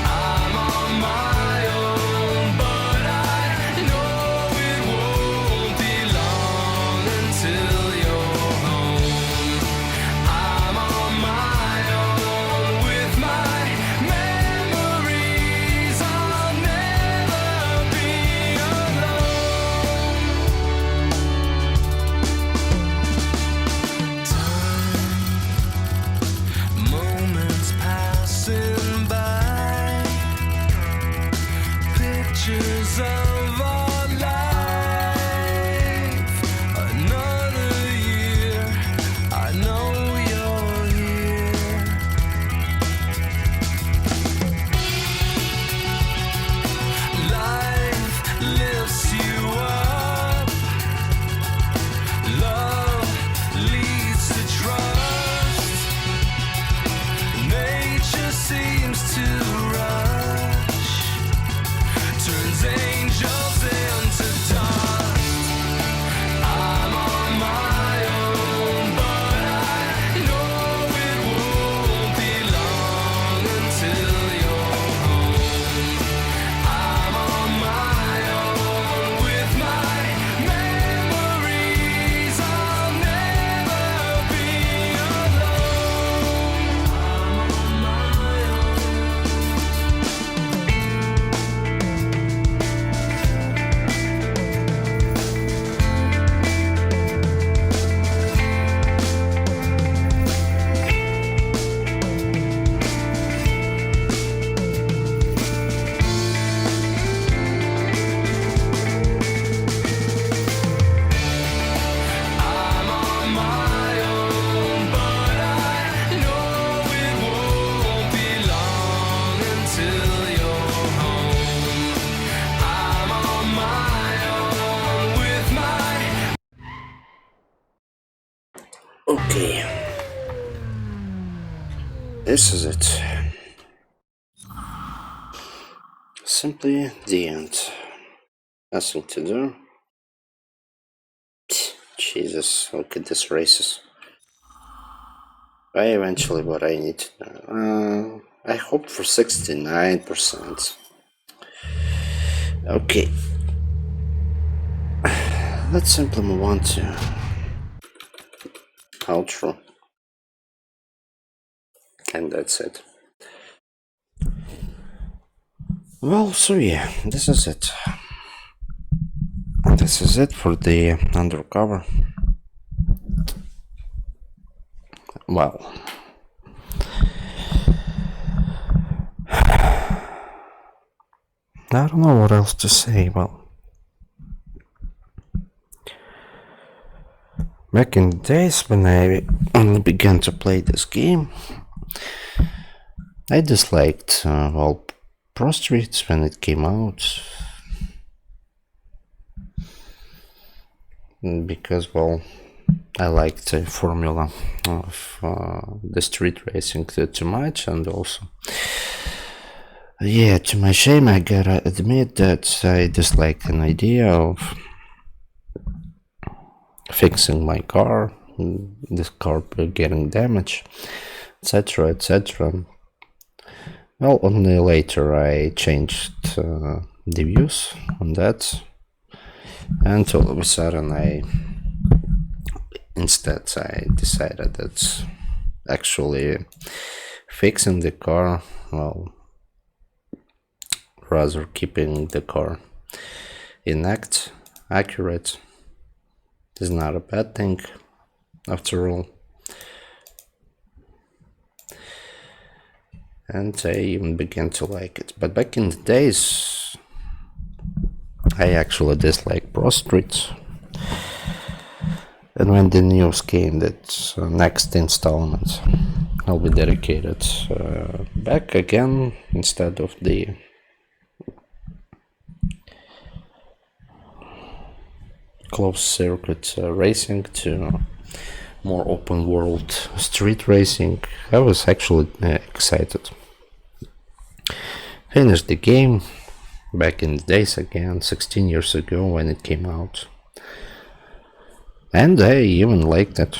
I'm on my own, but I know it won't be long until you're home. I'm on my own with my memories. I'll never be alone. Time, moments pass. This is it. Simply the end. Nothing to do. Jesus, look at these races. I eventually what I need to do. I hope for 69%. Okay. Let's simply move on to outro. And that's it. Well, so yeah, this is it. This is it for the Undercover. Well, I don't know what else to say. Well, back in the days when I only began to play this game, I disliked, Prostrates when it came out. Because, well, I liked the formula of the street racing too much, and also, yeah, to my shame, I gotta admit that I dislike an idea of fixing my car, this car getting damaged, etc., etc. Well, only later I changed the views on that, and all of a sudden I decided that actually fixing the car, well, rather keeping the car accurate is not a bad thing after all. And I even began to like it. But back in the days, I actually disliked Prostrates. And when the news came that next installment will be dedicated back again, instead of the closed circuit racing to more open world street racing, I was actually excited. Finished the game back in the days again, 16 years ago when it came out, and I even liked it.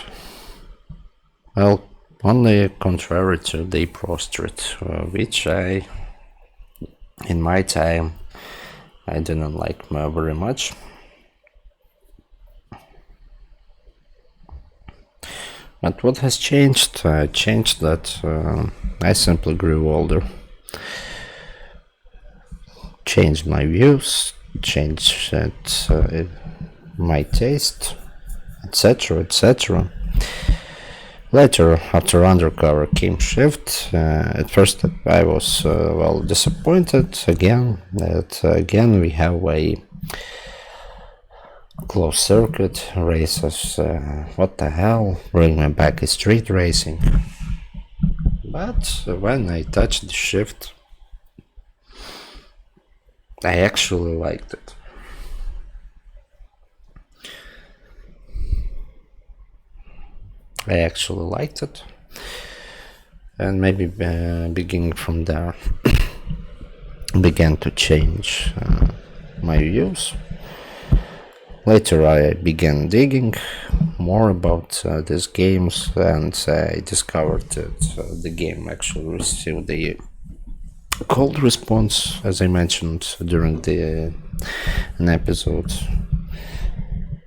Well, only contrary to the Prostrate, which in my time I didn't like very much. But what has changed? Changed that I simply grew older. Changed my views, changed my taste, etc., etc. Later, after Undercover came Shift, at first I was disappointed again that again we have a closed circuit races. What the hell? Bring me back a street racing. But when I touched the Shift, I actually liked it. And maybe beginning from there, began to change my views. Later I began digging more about these games, and I discovered that the game actually received a cold response, as I mentioned during an episode.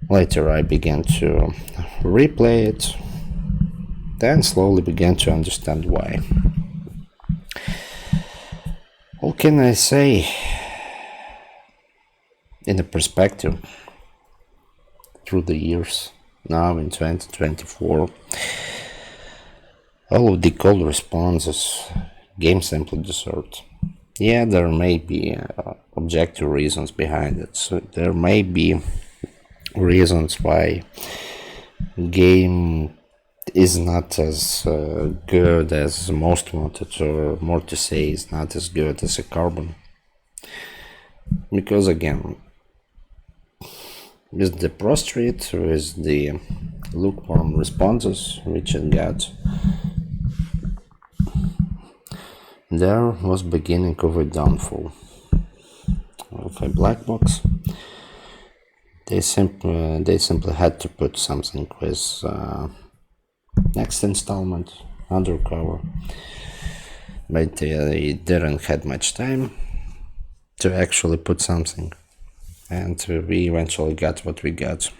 Later I began to replay it, then slowly began to understand why. What can I say in the perspective through the years, now in 2024, all of the cold responses game simply deserved. Yeah, there may be objective reasons behind it, so there may be reasons why game is not as good as most wanted, or more to say, is not as good as a Carbon. Because again, with the Prostrate, with the lukewarm responses which it got, there was beginning of a downfall of a black box. They simply had to put something with next installment, Undercover, but they didn't had much time to actually put something, and we eventually got what we got.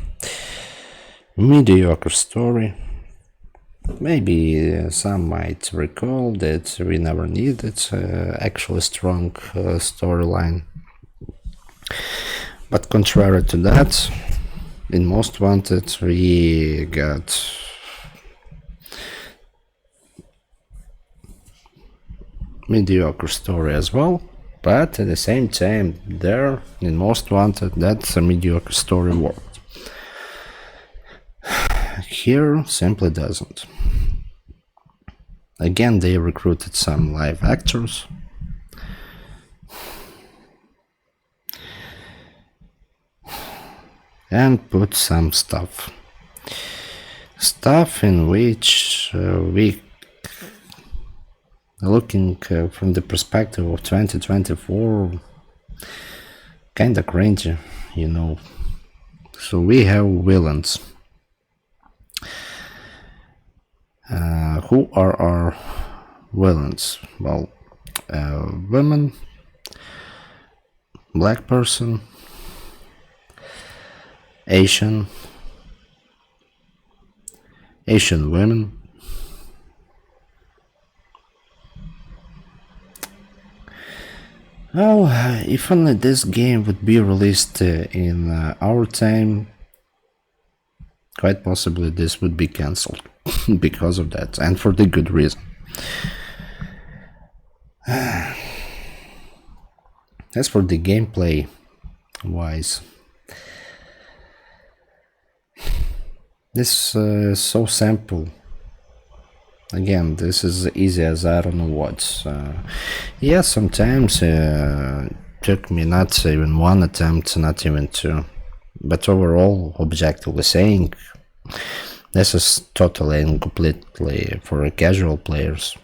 Mediocre story. Maybe some might recall that we never needed actually strong storyline. But contrary to that, in Most Wanted we got mediocre story as well, but at the same time there in Most Wanted that's a mediocre story worked. Here simply doesn't. Again, they recruited some live actors. And put some stuff in which we looking from the perspective of 2024 kinda cringy, you know. So we have villains. Who are our villains? Well, women, black person, Asian women, well, if only this game would be released in our time, quite possibly this would be cancelled because of that, and for the good reason. As for the gameplay wise, this is so simple. Again, this is easy as I don't know what. Yeah, sometimes took me not even one attempt, not even two. But overall, objectively saying, this is totally and completely for casual players.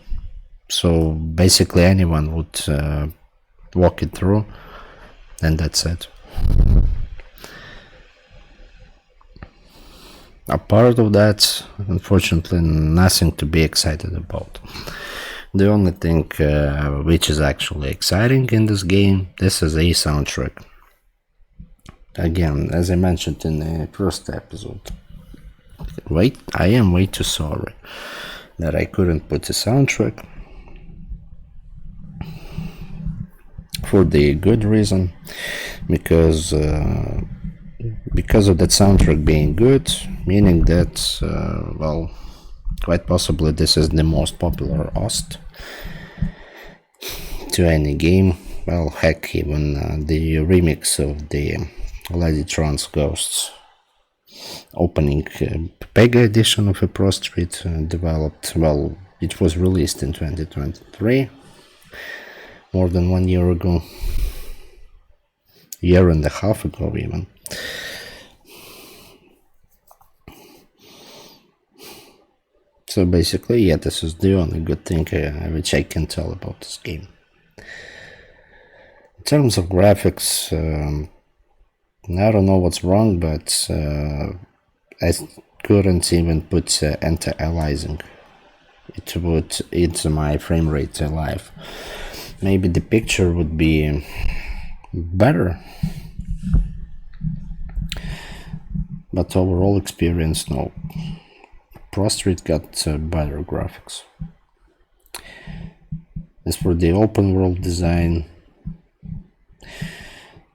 So basically anyone would walk it through, and that's it. Apart of that, unfortunately, nothing to be excited about. The only thing which is actually exciting in this game, this is a soundtrack. Again, as I mentioned in the first episode, I am way too sorry that I couldn't put a soundtrack. For the good reason, because of that soundtrack being good, meaning that, well, quite possibly this is the most popular host to any game. Well, heck, even the remix of the Lady Trans Ghosts opening Pega edition of a Pro Street developed, well, it was released in 2023, more than 1 year ago, year and a half ago even. So basically, yeah, this is the only good thing which I can tell about this game. In terms of graphics, I don't know what's wrong, but I couldn't even put anti-aliasing. It would eat my frame rate alive. Maybe the picture would be better, but overall experience, no. Pro Street got better graphics. As for the open world design,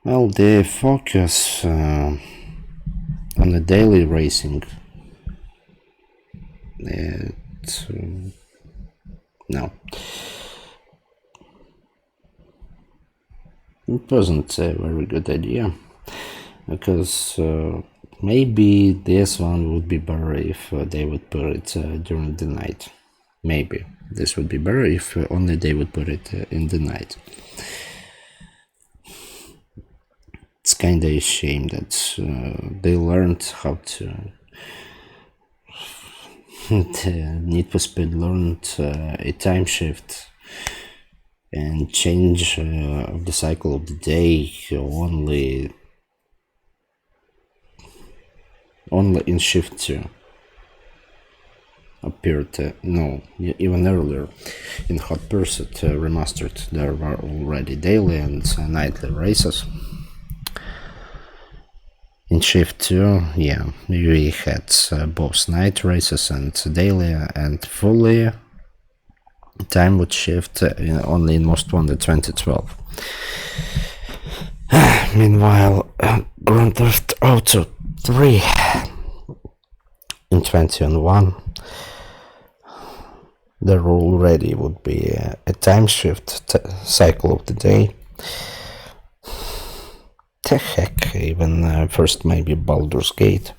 well, the focus on the daily racing, no, it wasn't a very good idea, because maybe this one would be better if they would put it during the night. Maybe this would be better if only they would put it in the night. It's kinda a shame that they learned how to the Need for Speed learned a time shift and change of the cycle of the day only in shift 2 appeared, no, even earlier in Hot Pursuit Remastered. There were already daily and nightly races. In Shift 2, yeah, we had both night races and daily, and fully time would shift only in Most Wanted 2012. Meanwhile, Grand Theft Auto 3 in 2001, there already would be a time shift cycle of the day. The heck, even first maybe Baldur's Gate,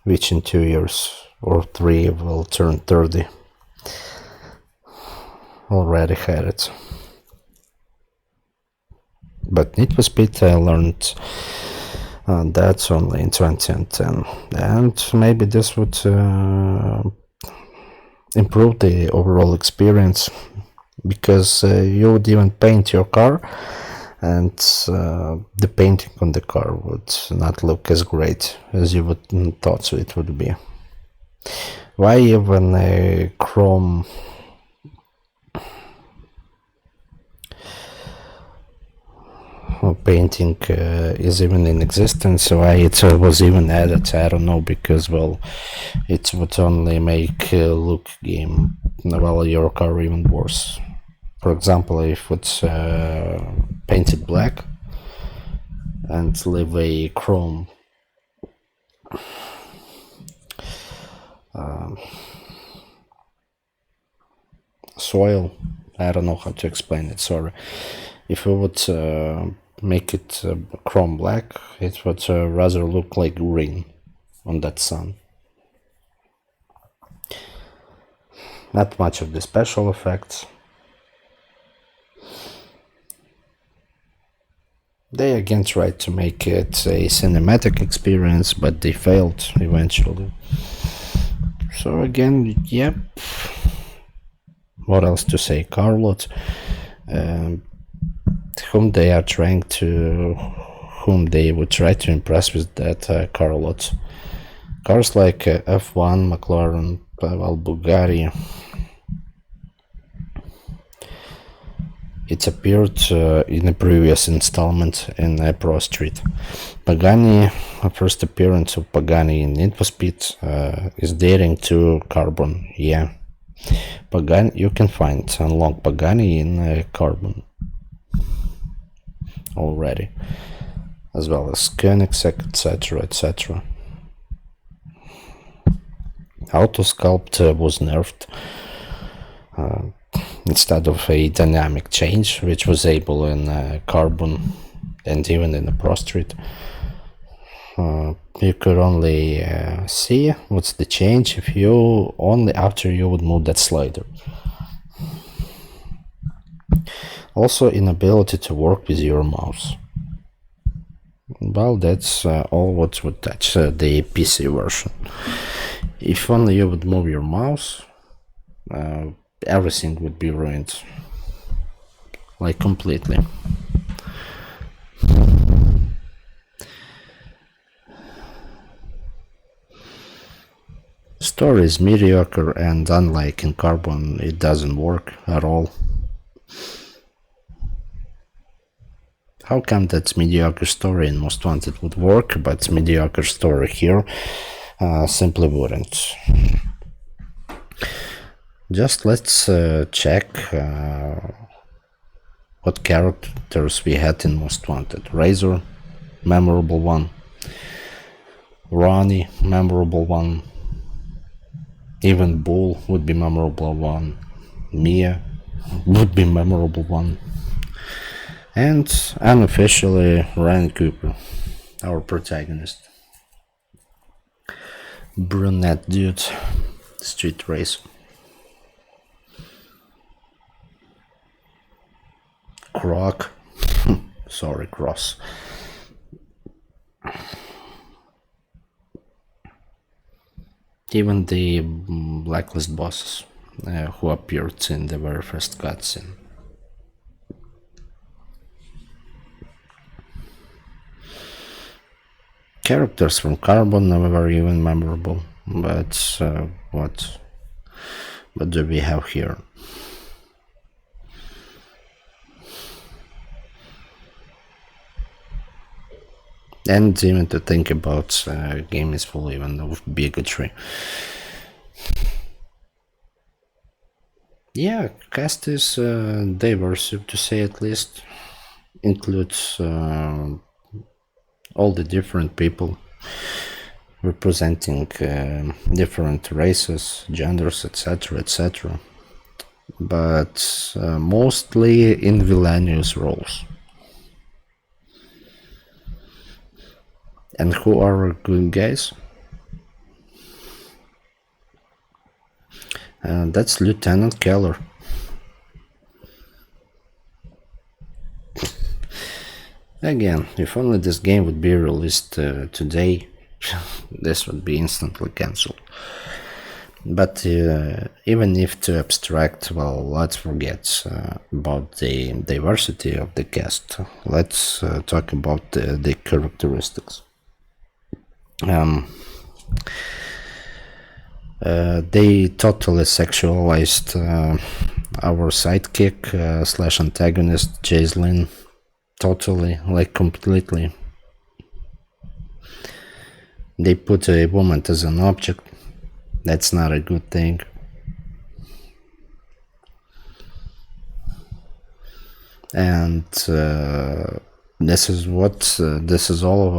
which in 2 years or 3 will turn 30. Already had it. But Need for Speed I learned that's only in 2010, and maybe this would improve the overall experience, because you would even paint your car, and the painting on the car would not look as great as you would thought it would be. Why even a chrome painting is even in existence? Why it was even added, I don't know, because, well, it would only make look game, well, your car even worse. For example, if it's painted black and leave a chrome soil, I don't know how to explain it, sorry. If we would make it chrome black, it would rather look like green on that sun. Not much of the special effects. They again tried to make it a cinematic experience, but they failed eventually. So again, yep. What else to say? Car lot, whom they would try to impress with that car lot. Cars like F1, McLaren, well, Bugatti. It appeared in a previous installment in Pro Street. Pagani, first appearance of Pagani in Need for Speed is dating to Carbon, yeah. Pagani, you can find unlock Pagani in Carbon already, as well as Koenigsegg, etc., etc. Autosculpt was nerfed. Instead of a dynamic change, which was able in Carbon and even in the Pro Street, you could only see what's the change if you only after you would move that slider. Also, inability to work with your mouse. Well, that's all what would touch the PC version. If only you would move your mouse, everything would be ruined, like completely. Story is mediocre, and unlike in Carbon, it doesn't work at all. How come that mediocre story in Most Wanted would work, but mediocre story here simply wouldn't? Just let's check what characters we had in Most Wanted. Razor, memorable one. Ronnie, memorable one. Even Bull would be memorable one. Mia would be memorable one. And unofficially, Ryan Cooper, our protagonist. Brunette dude, street race. Croc, sorry, Cross. Even the blacklist bosses, who appeared in the very first cutscene. Characters from Carbon never even memorable, but what do we have here? And even to think about a game is full even of bigotry. Yeah, cast is diverse, to say at least. Includes all the different people representing different races, genders, etc., etc. But mostly in villainous roles. And who are good guys? That's Lieutenant Keller. Again, if only this game would be released today, this would be instantly cancelled. But even if to abstract, well, let's forget about the diversity of the cast. Let's talk about the characteristics. They totally sexualized our sidekick slash antagonist, Jaislyn. Totally, like completely. They put a woman as an object. That's not a good thing. And this is all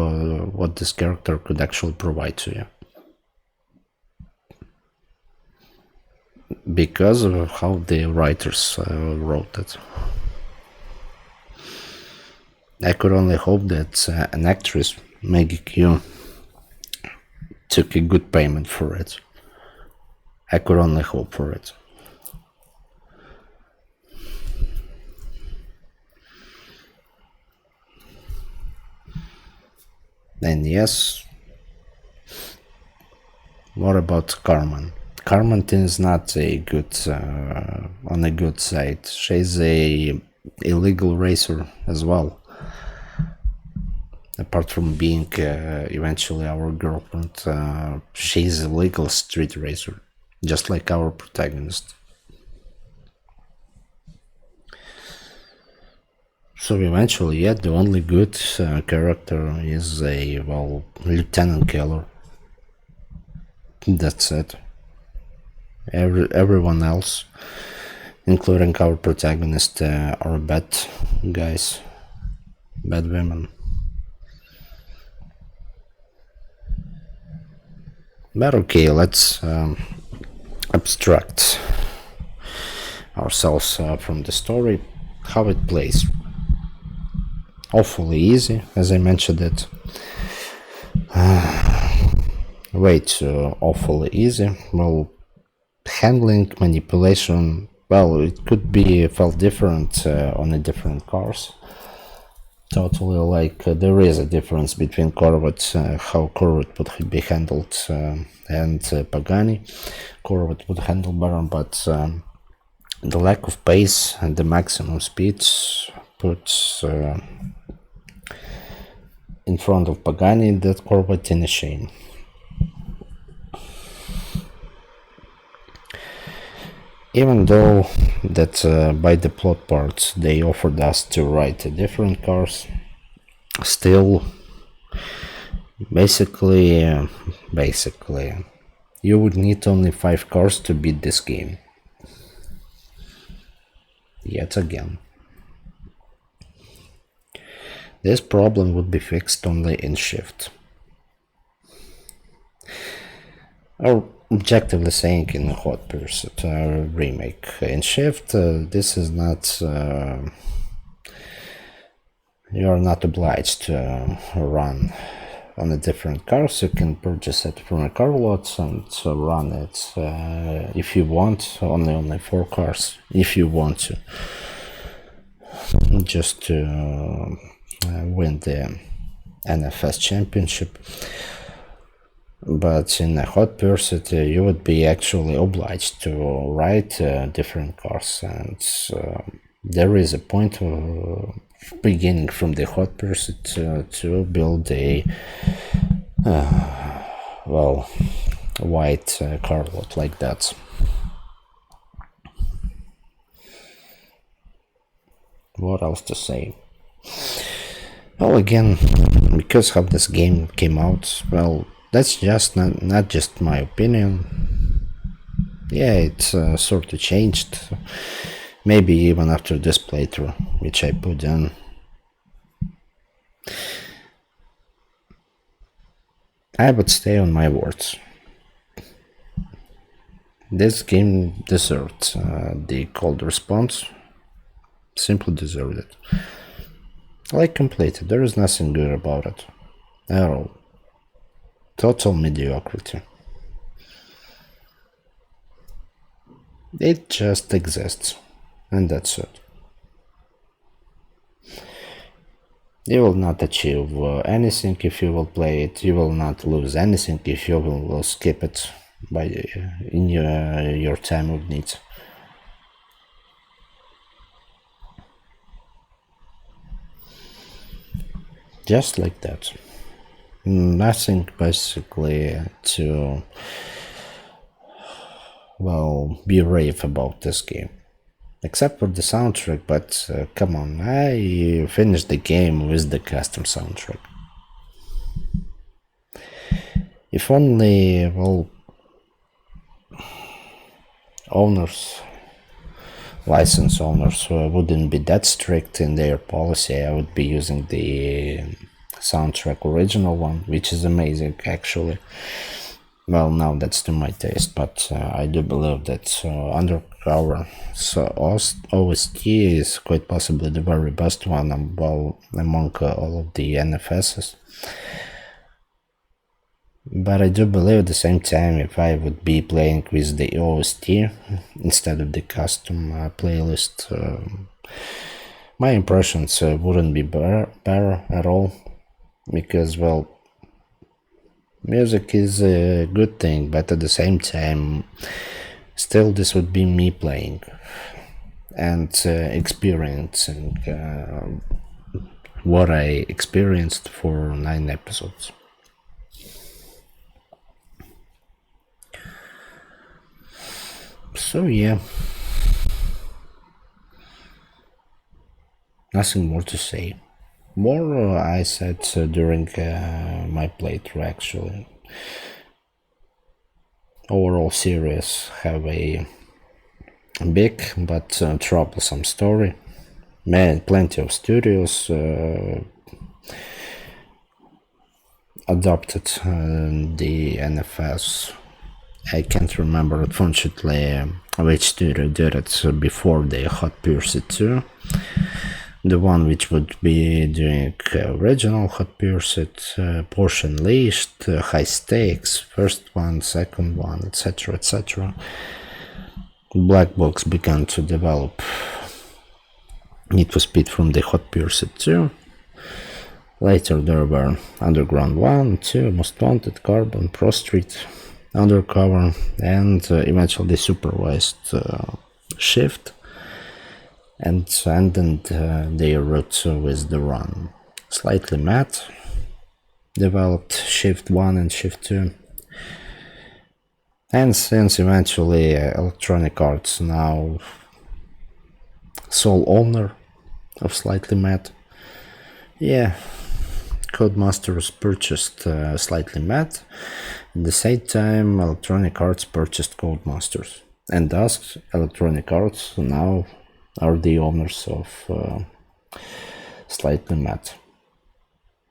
what this character could actually provide to you. Because of how the writers wrote it. I could only hope that an actress, Maggie Q, took a good payment for it. I could only hope for it. And yes, what about Carmen? Carmen is not a good on a good side. She's a illegal racer as well. Apart from being eventually our girlfriend, she's a legal street racer, just like our protagonist. So eventually, yeah, the only good character is Lieutenant Keller. That's it. Everyone else, including our protagonist, are bad guys, bad women. But okay, let's abstract ourselves from the story, how it plays. Awfully easy, as I mentioned it. Way too awfully easy. Well, handling, manipulation, well, it could be felt different on the different cars. Totally, like there is a difference between Corvette, how Corvette would be handled, and Pagani. Corvette would handle better, but the lack of pace and the maximum speed puts in front of Pagani that Corvette in a shame. Even though that by the plot parts they offered us to ride different cars, still, basically, you would need only 5 cars to beat this game. Yet again. This problem would be fixed only in Shift. Or objectively saying in Hot Pursuit remake. In Shift, this is not... you are not obliged to run on a different cars. You can purchase it from a car lot and run it if you want. Only 4 cars if you want to. Just to win the NFS championship. But in a hot pursuit, you would be actually obliged to ride different cars, and there is a point of beginning from the hot pursuit to build a well, white car lot like that. What else to say? Well, again, because how this game came out, well, that's just not just my opinion. Yeah, it's sort of changed. Maybe even after this playthrough, which I put in. I would stay on my words. This game deserved the cold response. Simply deserved it. Like completed, there is nothing good about it at all. Total mediocrity. It just exists, and that's it. You will not achieve anything if you will play it. You will not lose anything if you will skip it in your time of need. Just like that. Nothing basically to, well, be rave about this game. Except for the soundtrack, but come on, I finished the game with the custom soundtrack. If only, well, license owners wouldn't be that strict in their policy, I would be using the soundtrack original one, which is amazing actually. Well, now that's to my taste, but I do believe that Undercover OST is quite possibly the very best one among all of the NFSs. But I do believe at the same time, if I would be playing with the OST instead of the custom playlist, my impressions wouldn't be better at all, because, well, music is a good thing, but at the same time, still this would be me playing and experiencing what I experienced for 9 episodes. So yeah, nothing more to say. More I said during my playthrough actually. Overall series have a big but troublesome story. Plenty of studios adopted the NFS. I can't remember unfortunately which studio did it before the Hot Pursuit 2. The one which would be doing original Hot Pursuit, Porsche Unleashed, High Stakes, first one, second one, etc, etc. Black Box began to develop Need for Speed from the Hot Pursuit 2. Later there were Underground 1, 2, Most Wanted, Carbon, Pro Street, Undercover, and eventually supervised Shift, and ended their route with the Run. Slightly Mad developed Shift 1 and Shift 2, and since eventually Electronic Arts, now sole owner of Slightly Mad. Yeah, Codemasters purchased Slightly Mad. At the same time, Electronic Arts purchased Codemasters, and thus Electronic Arts now are the owners of Slightly Mad.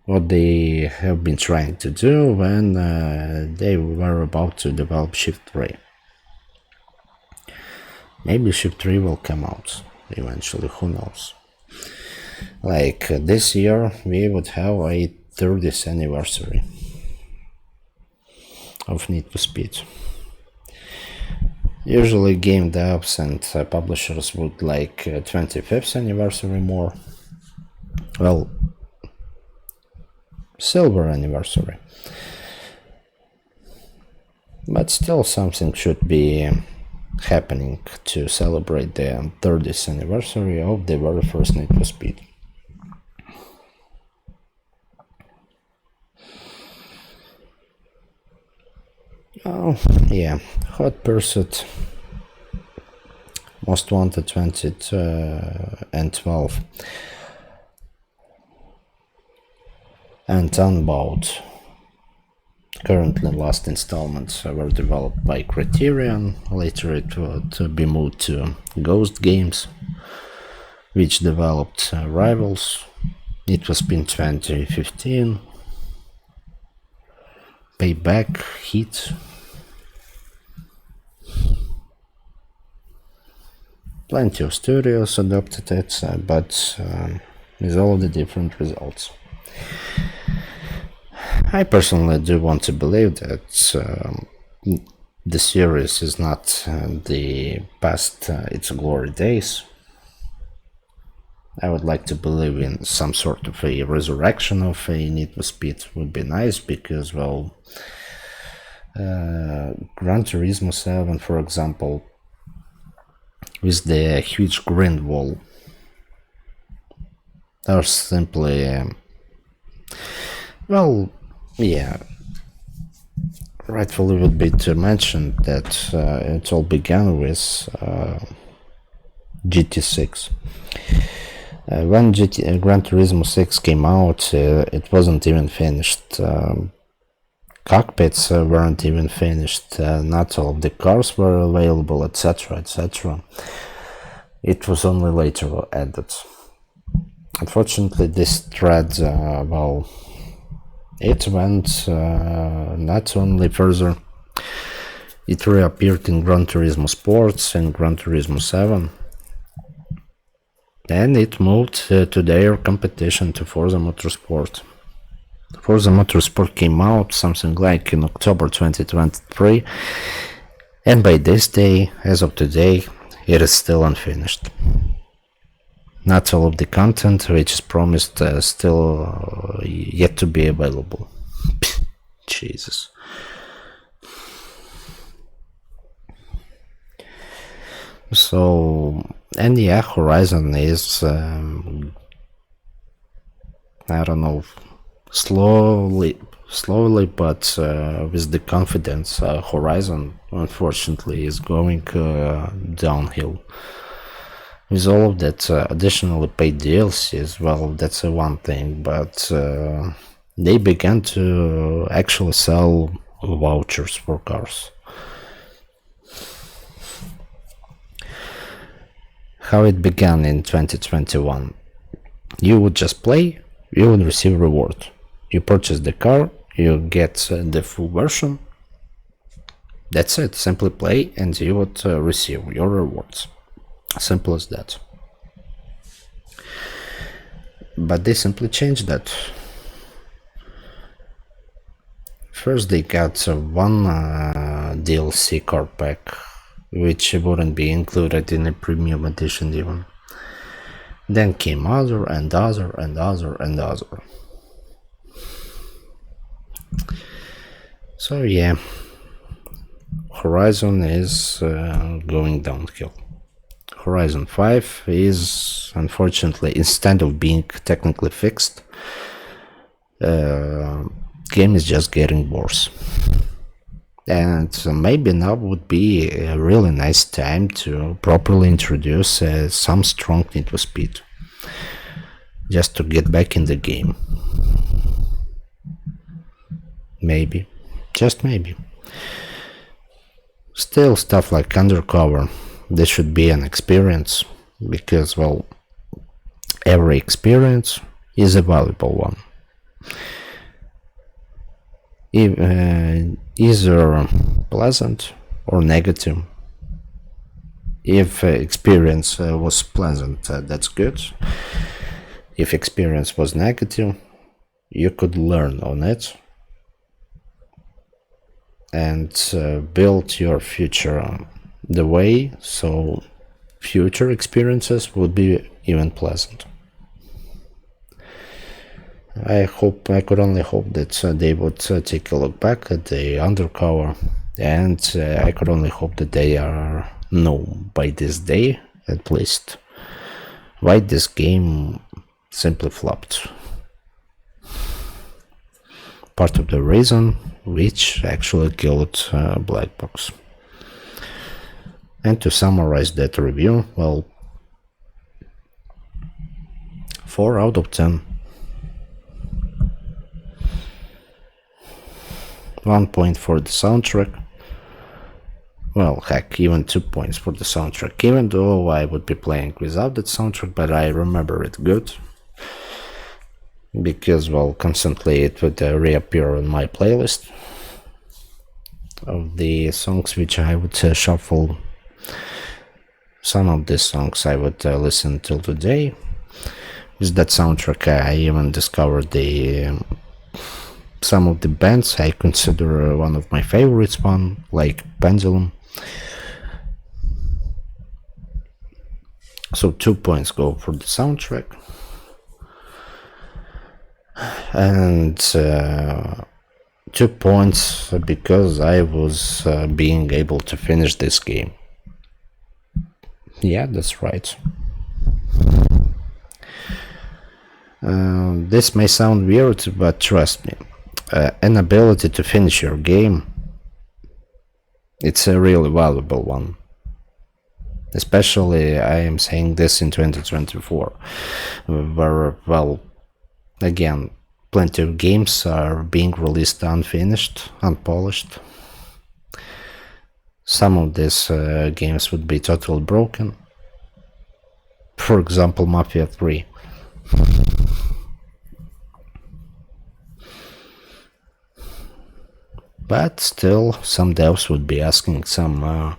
What they have been trying to do when they were about to develop Shift 3. Maybe Shift 3 will come out eventually, who knows. Like this year we would have a 30th anniversary of Need for Speed. Usually game devs and publishers would like 25th anniversary more. Well, silver anniversary. But still, something should be happening to celebrate the 30th anniversary of the very first Need for Speed. Oh, yeah, Hot Pursuit, Most Wanted 2012, and Unbound. Currently, last installments were developed by Criterion. Later, it would be moved to Ghost Games, which developed Rivals. It was in 2015. Payback, Heat. Plenty of studios adopted it, but with all the different results. I personally do want to believe that the series is not past its glory days. I would like to believe in some sort of a resurrection of a Need for Speed. Would be nice because, well, Gran Turismo 7, for example, with the huge green wall, are simply, well, yeah, rightfully would be to mention that it all began with GT6. When Gran Turismo 6 came out, it wasn't even finished. Cockpits weren't even finished. Not all of the cars were available, etc., etc. It was only later added. Unfortunately, this thread, well, it went not only further, it reappeared in Gran Turismo Sports and Gran Turismo 7, and it moved to their competition to Forza Motorsport. Forza Motorsport came out something like in October 2023, and by this day, as of today, it is still unfinished. Not all of the content which is promised still yet to be available. Jesus. So, and yeah, Horizon is, I don't know, slowly, but with the confidence, Horizon, unfortunately, is going downhill. With all of that additionally paid DLCs, well, that's one thing, but they began to actually sell vouchers for cars. How it began in 2021. You would just play, you would receive reward. You purchase the car, you get the full version. That's it, simply play and you would receive your rewards. Simple as that. But they simply changed that. First they got one DLC car pack, which wouldn't be included in a premium edition even. Then came other and other and other and other. So yeah, Horizon is going downhill. Horizon 5 is, unfortunately, instead of being technically fixed, game is just getting worse. And maybe now would be a really nice time to properly introduce some strong Need for Speed, just to get back in the game. Maybe, just maybe. Still, stuff like Undercover, this should be an experience, because, well, every experience is a valuable one. Either pleasant or negative. If experience was pleasant, that's good. If experience was negative, you could learn on it and build your future the way so future experiences would be even pleasant. I could only hope that they would take a look back at the Undercover and I could only hope that they are known by this day, at least, why this game simply flopped. Part of the reason which actually killed Black Box. And to summarize that review, well, 4 out of 10. 1 point for the soundtrack. Well, heck, even 2 points for the soundtrack, even though I would be playing without that soundtrack, but I remember it good. Because, well, constantly it would reappear on my playlist of the songs which I would shuffle. Some of these songs I would listen till today. With that soundtrack I even discovered some of the bands I consider one of my favorites, like Pendulum. So 2 points go for the soundtrack. And 2 points because I was being able to finish this game. Yeah, that's right. This may sound weird, but trust me, an ability to finish your game, it's a really valuable one. Especially I am saying this in 2024, where, well, again, plenty of games are being released unfinished, unpolished. Some of these games would be totally broken. For example, Mafia 3. But still, some devs would be asking some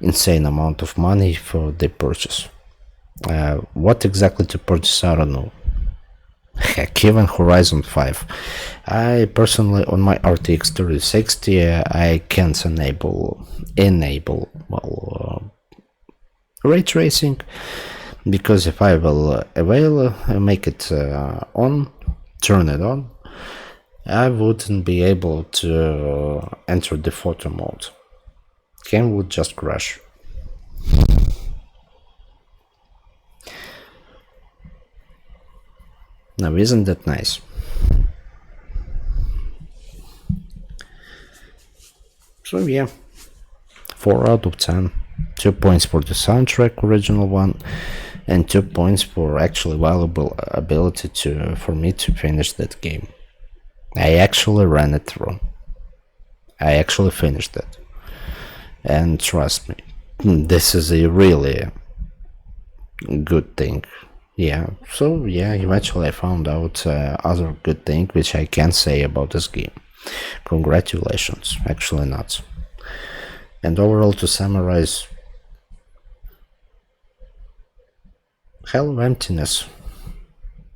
insane amount of money for the purchase. What exactly to purchase, I don't know. Heck, even Horizon 5. I personally, on my RTX 3060, I can't enable ray tracing, because if I will make it turn it on, I wouldn't be able to enter the photo mode. Game would just crash. Now, isn't that nice? So yeah, 4 out of 10. 2 points for the soundtrack, original one, and 2 points for actually valuable ability for me to finish that game. I actually ran it through. I actually finished it. And trust me, this is a really good thing. Yeah, so yeah, eventually I found out other good thing which I can say about this game. Congratulations, actually not. And overall, to summarize, hell of emptiness.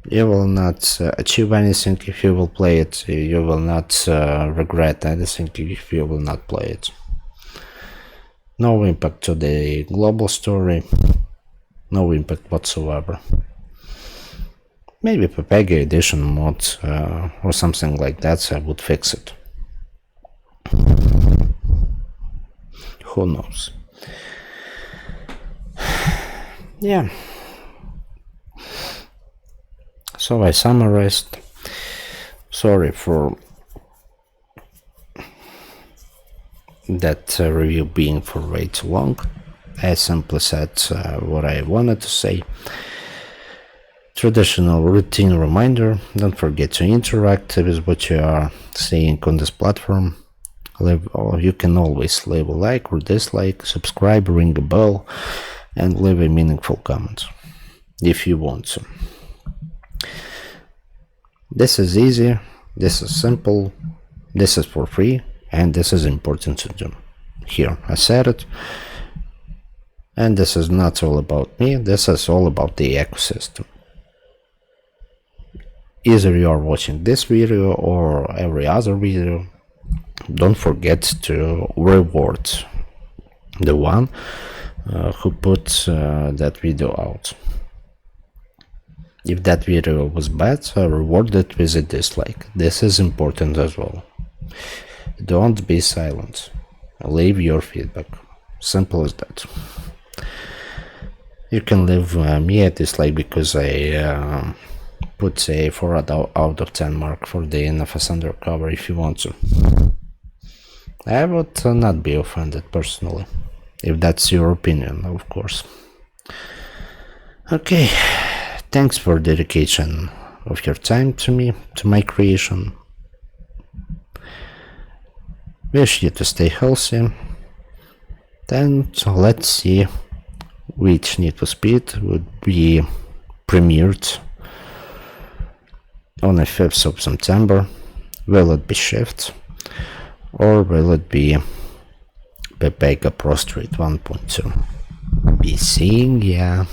You will not achieve anything if you will play it. You will not regret anything if you will not play it. No impact to the global story. No impact whatsoever. Maybe Pepega edition mod or something like that would fix it. Who knows? Yeah. So I summarized. Sorry for that review being for way too long. I simply said what I wanted to say. Traditional routine reminder, don't forget to interact with what you are seeing on this platform. You can always leave a like or dislike, subscribe, ring a bell, and leave a meaningful comment if you want to. This is easy, this is simple, this is for free, and this is important to do. Here, I said it. And this is not all about me, this is all about the ecosystem. Either you are watching this video or every other video, don't forget to reward the one who put that video out. If that video was bad, reward it with a dislike. This is important as well. Don't be silent. leave your feedback. Simple as that. You can leave me a dislike because I put a 4 out of 10 mark for the NFS Undercover if you want to. I would not be offended personally, if that's your opinion, of course. Okay, thanks for dedication of your time to me, to my creation. Wish you to stay healthy. Then let's see which Need for Speed would be premiered on the 5th of September. Will it be Shift or will it be Pepega Prostrate 1.2? Be seeing, yeah.